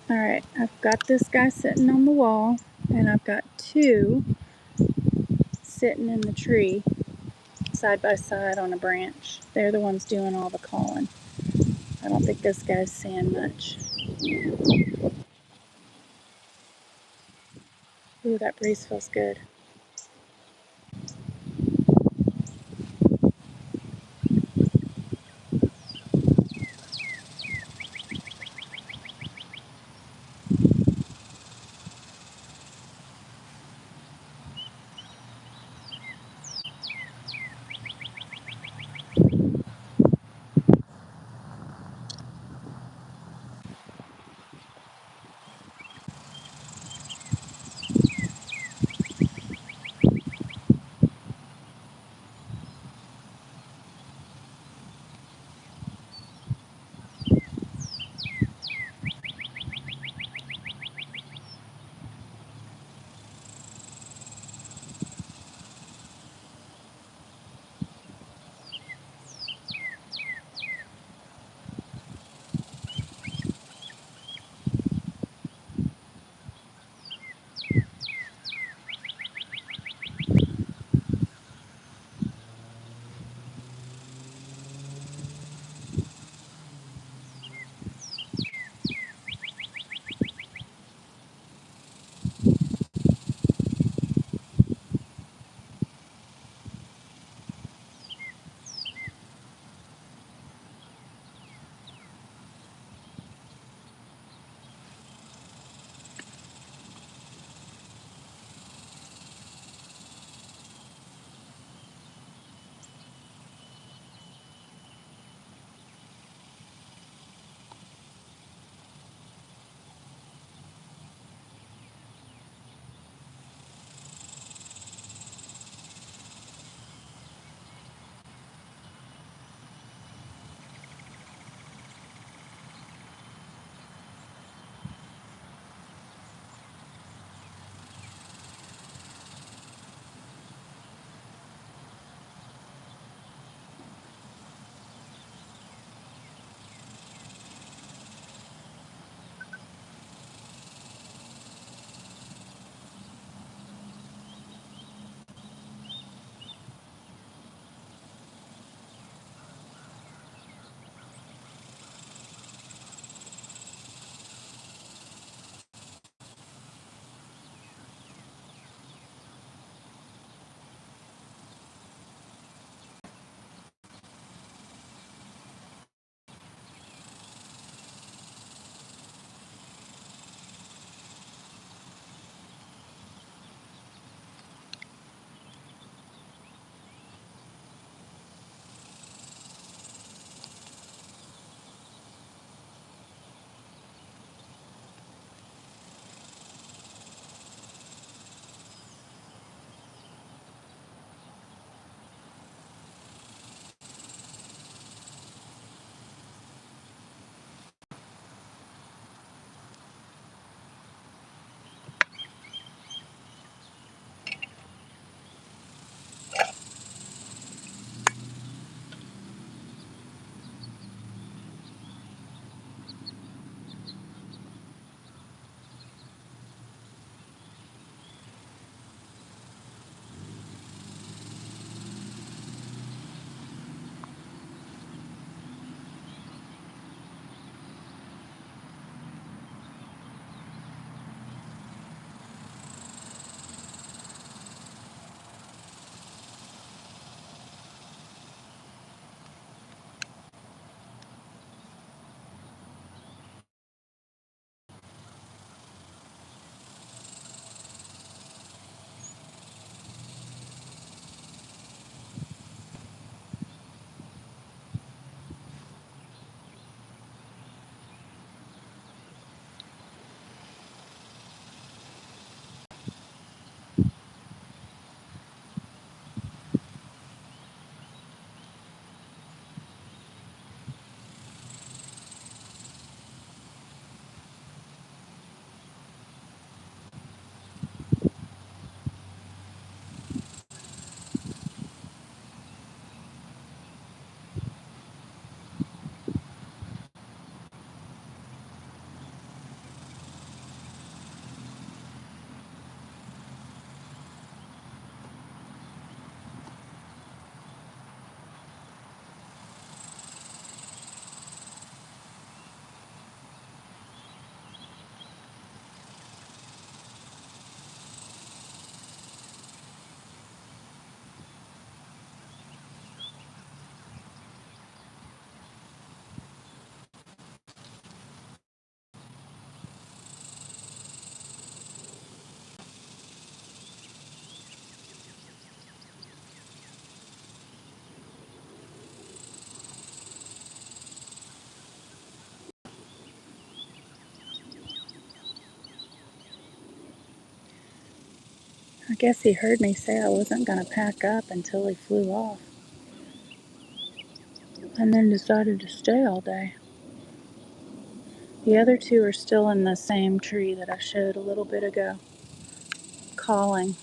All right, I've got this guy sitting on the wall, and I've got two sitting in the tree side by side on a branch. They're the ones doing all the calling. I don't think this guy's saying much. Ooh, that breeze feels good. I guess he heard me say I wasn't going to pack up until he flew off, and then decided to stay all day. The other two are still in the same tree that I showed a little bit ago, calling.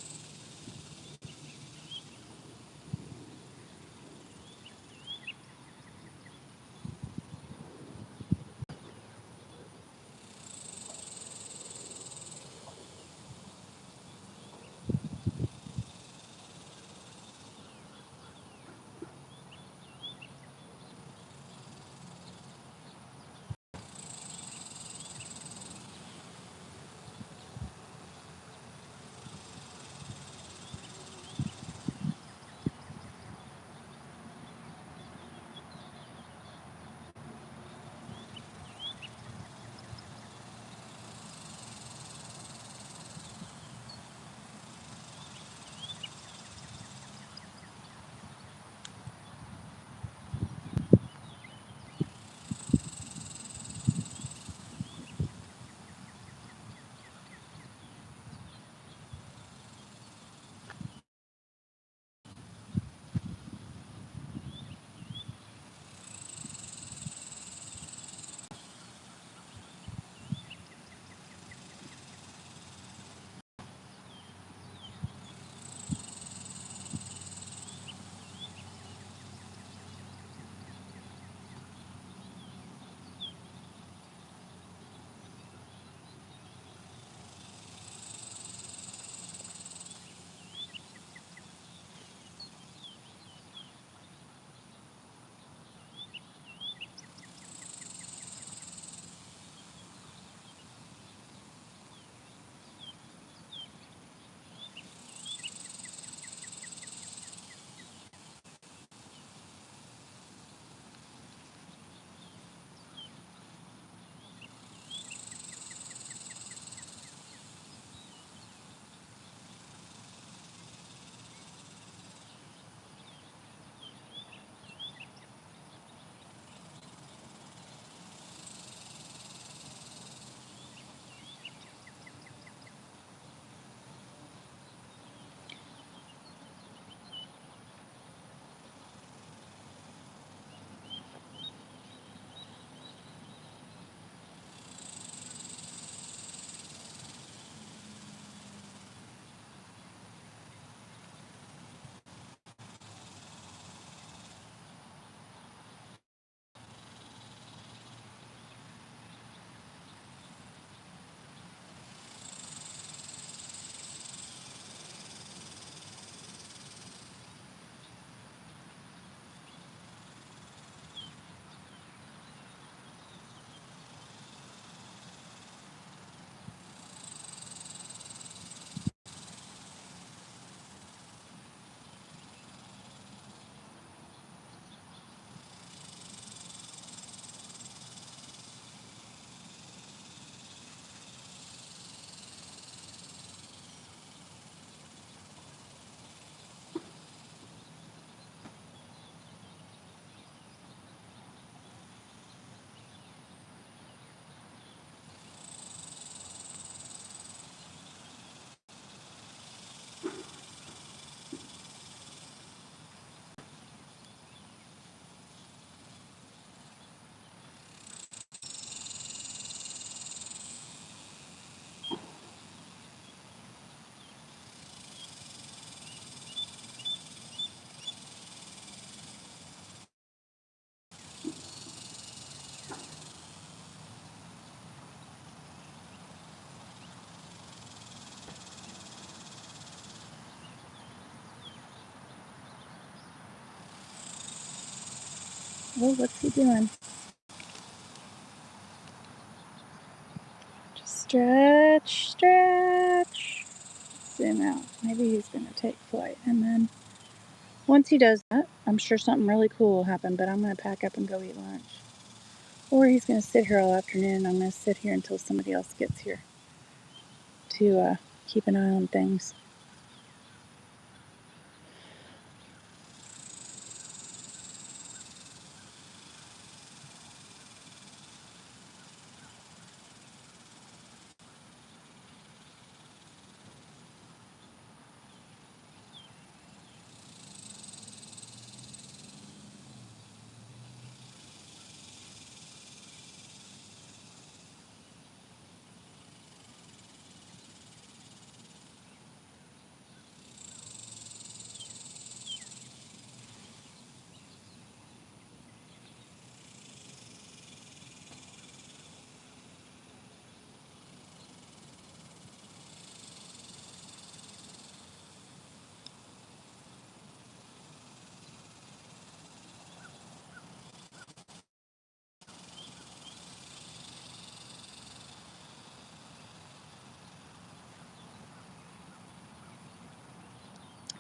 Oh, what's he doing? Just stretch, stretch. Zoom out. Maybe he's going to take flight. And then once he does that, I'm sure something really cool will happen, but I'm going to pack up and go eat lunch. Or he's going to sit here all afternoon. I'm going to sit here until somebody else gets here to keep an eye on things.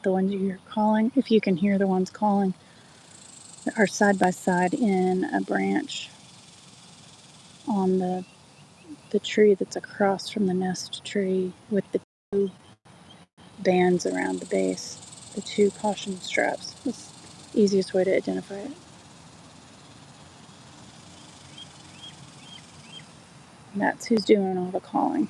The ones you're calling, if you can hear the ones calling, are side by side in a branch on the tree that's across from the nest tree with the two bands around the base, the two caution straps. That's the easiest way to identify it. And that's who's doing all the calling.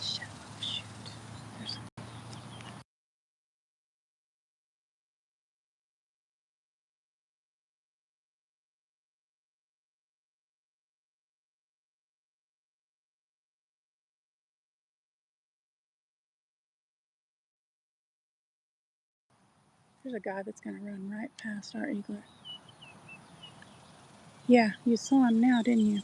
Shoot. There's a guy that's going to run right past our eaglet. Yeah, you saw him now, didn't you?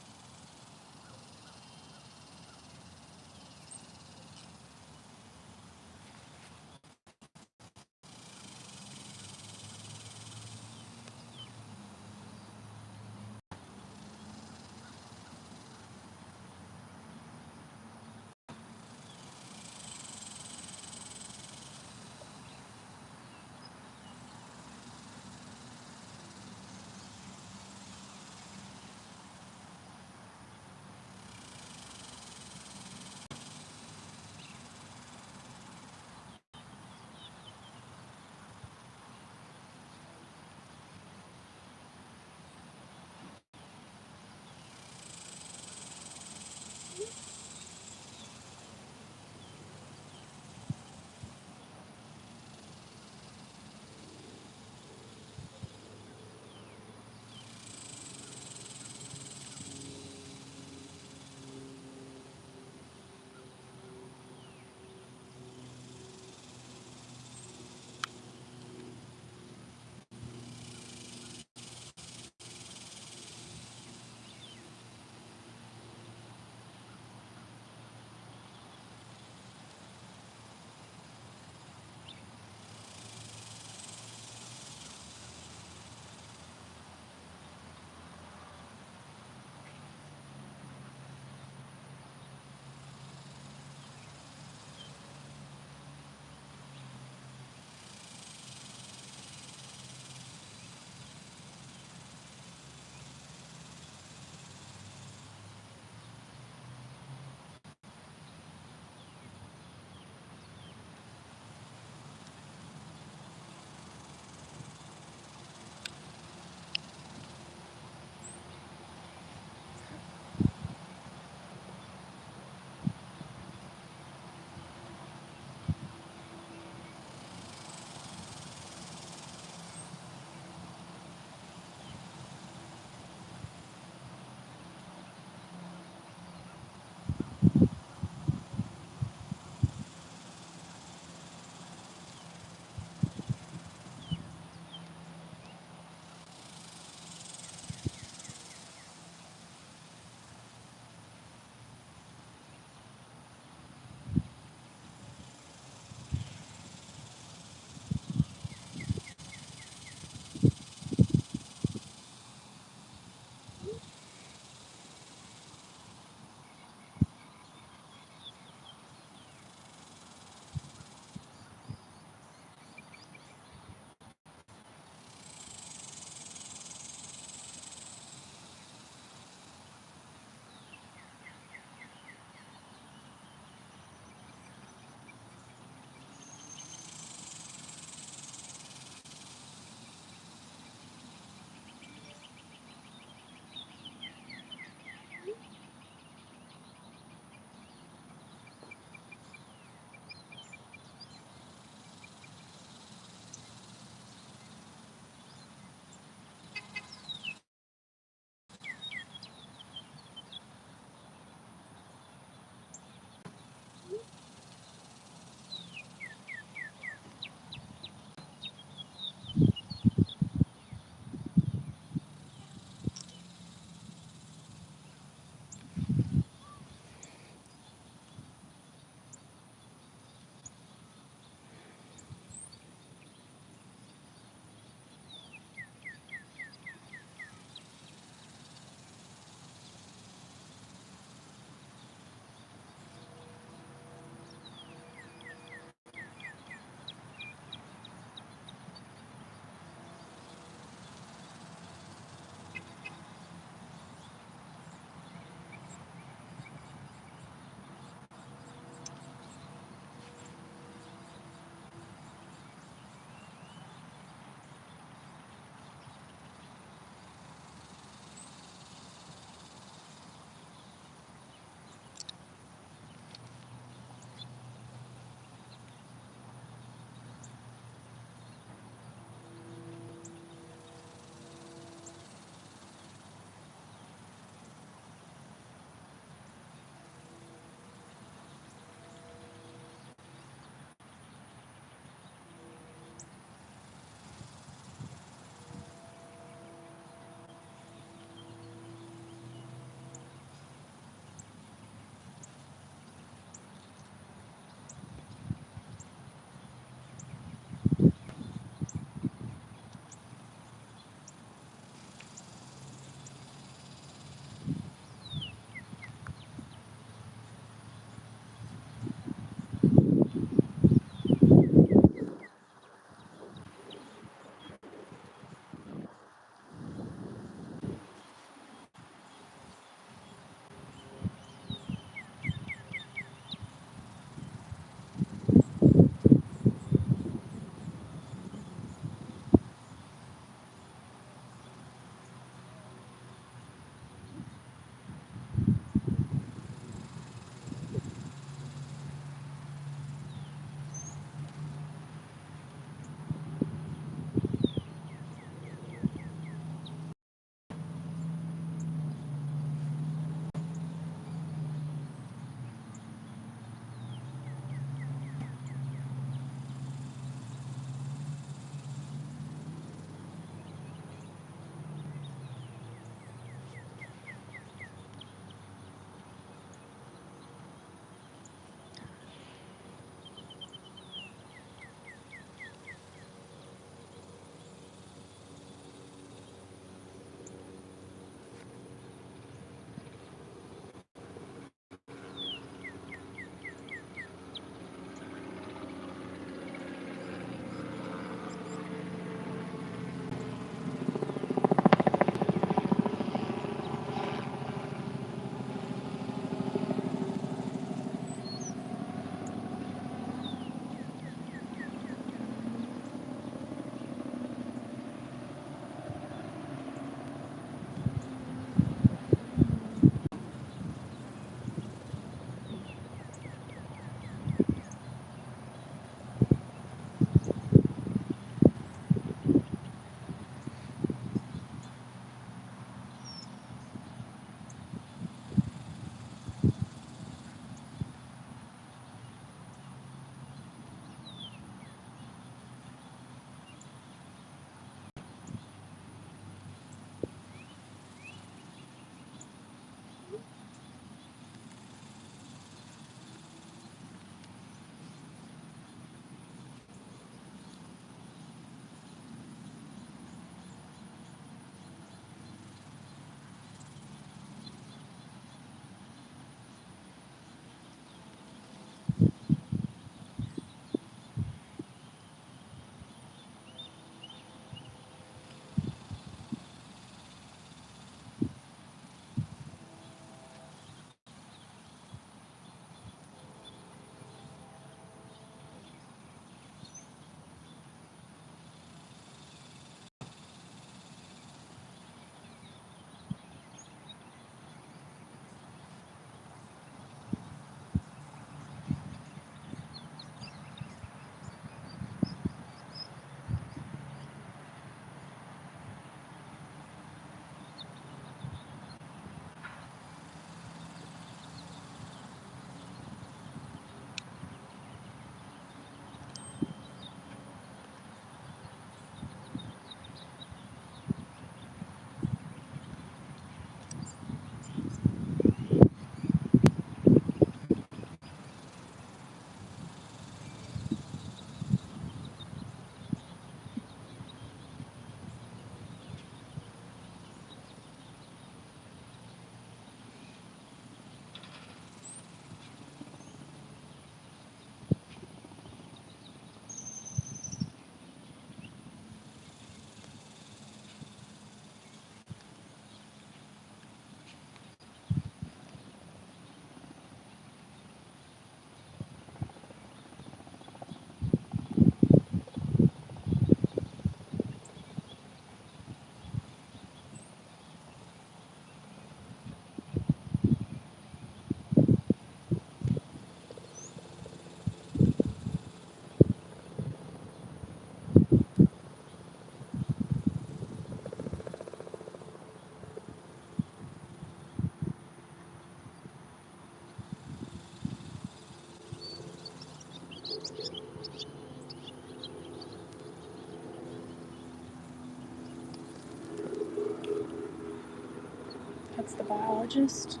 biologist.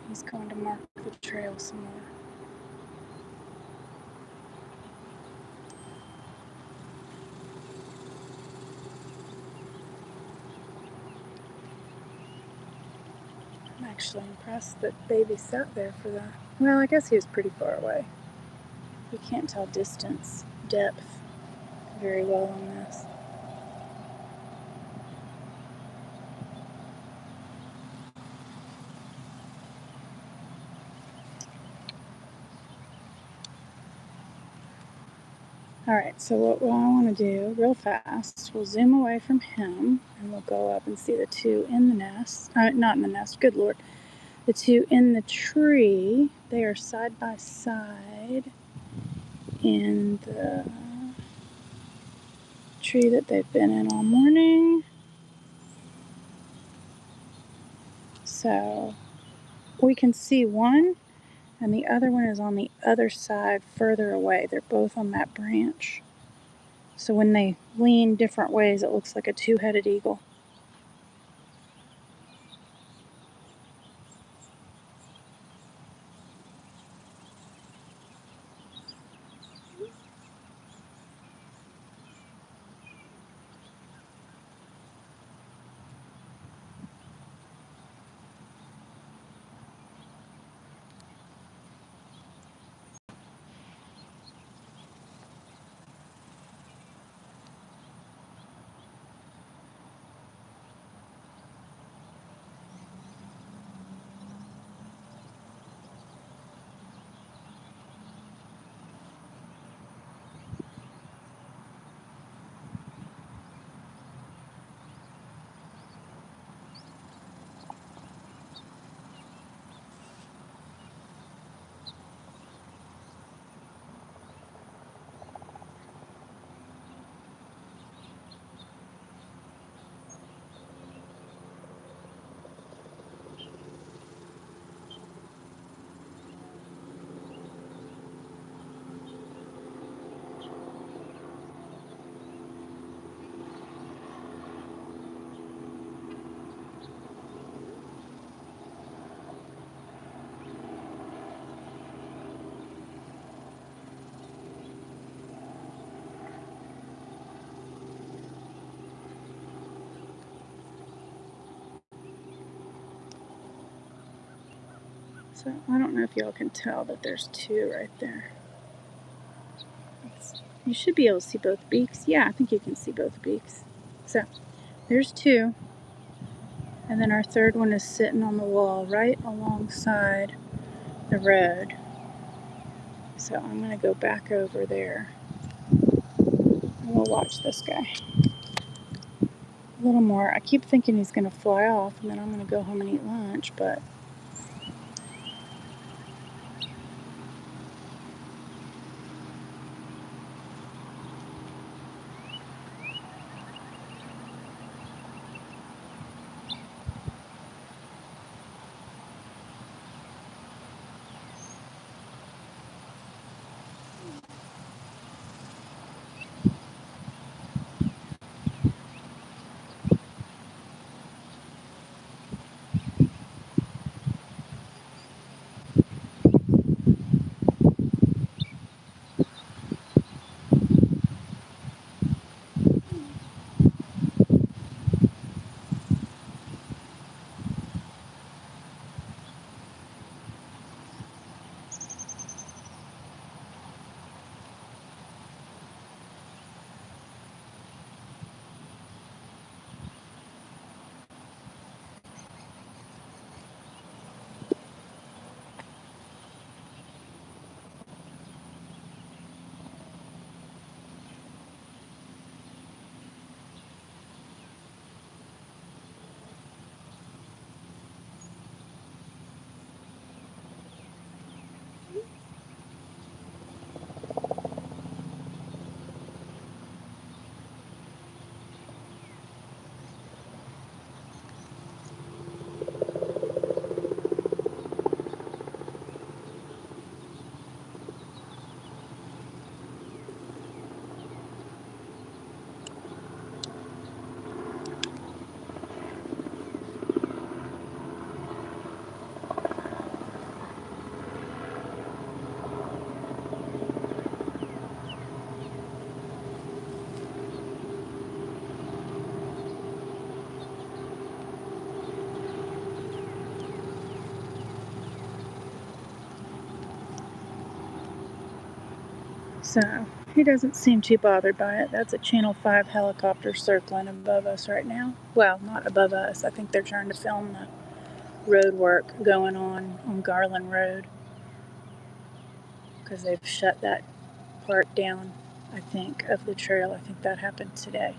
He's going to mark the trail some more. I'm actually impressed that baby sat there for that. Well, I guess he was pretty far away. You can't tell distance, depth very well on this. Alright, so what I want to do real fast, we'll zoom away from him and we'll go up and see the two in the nest. Not in the nest, good lord. The two in the tree. They are side by side in the tree that they've been in all morning. So we can see one, and the other one is on the other side further away. They're both on that branch. So when they lean different ways, it looks like a two-headed eagle. So I don't know if y'all can tell that there's two right there. You should be able to see both beaks. Yeah, I think you can see both beaks. So there's two. And then our third one is sitting on the wall right alongside the road. So I'm going to go back over there and we'll watch this guy a little more. I keep thinking he's going to fly off and then I'm going to go home and eat lunch, but So he doesn't seem too bothered by it. That's a Channel 5 helicopter circling above us right now. Well, not above us. I think they're trying to film the road work going on Garland Road because they've shut that part down, I think, of the trail. I think that happened today.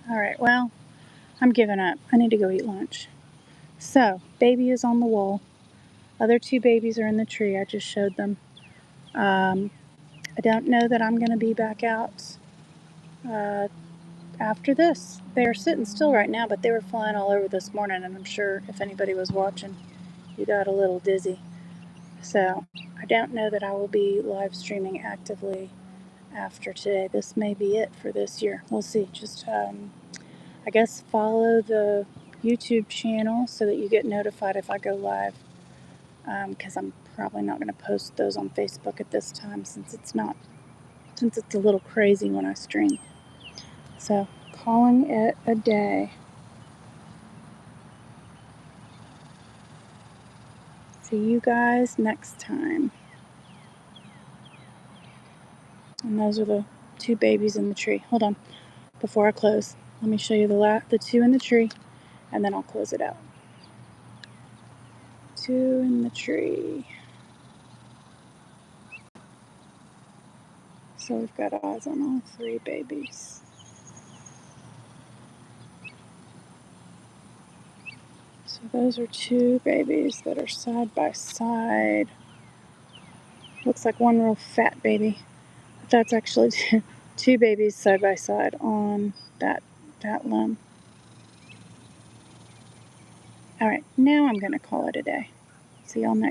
All right, well, I'm giving up. I need to go eat lunch. So, baby is on the wall. Other two babies are in the tree. I just showed them. I don't know that I'm going to be back out uh, after this. They're sitting still right now, but they were flying all over this morning, and I'm sure if anybody was watching, you got a little dizzy. So, I don't know that I will be live streaming actively after today. This may be it for this year. We'll see. Just, I guess, follow the YouTube channel so that you get notified if I go live. Because I'm probably not going to post those on Facebook at this time since it's a little crazy when I stream. So, calling it a day. See you guys next time. And those are the two babies in the tree. Hold on, before I close, let me show you the two in the tree, and then I'll close it out. Two in the tree. So we've got eyes on all three babies. So those are two babies that are side by side. Looks like one real fat baby. But that's actually two babies side by side on that limb. All right, now I'm going to call it a day. See y'all next.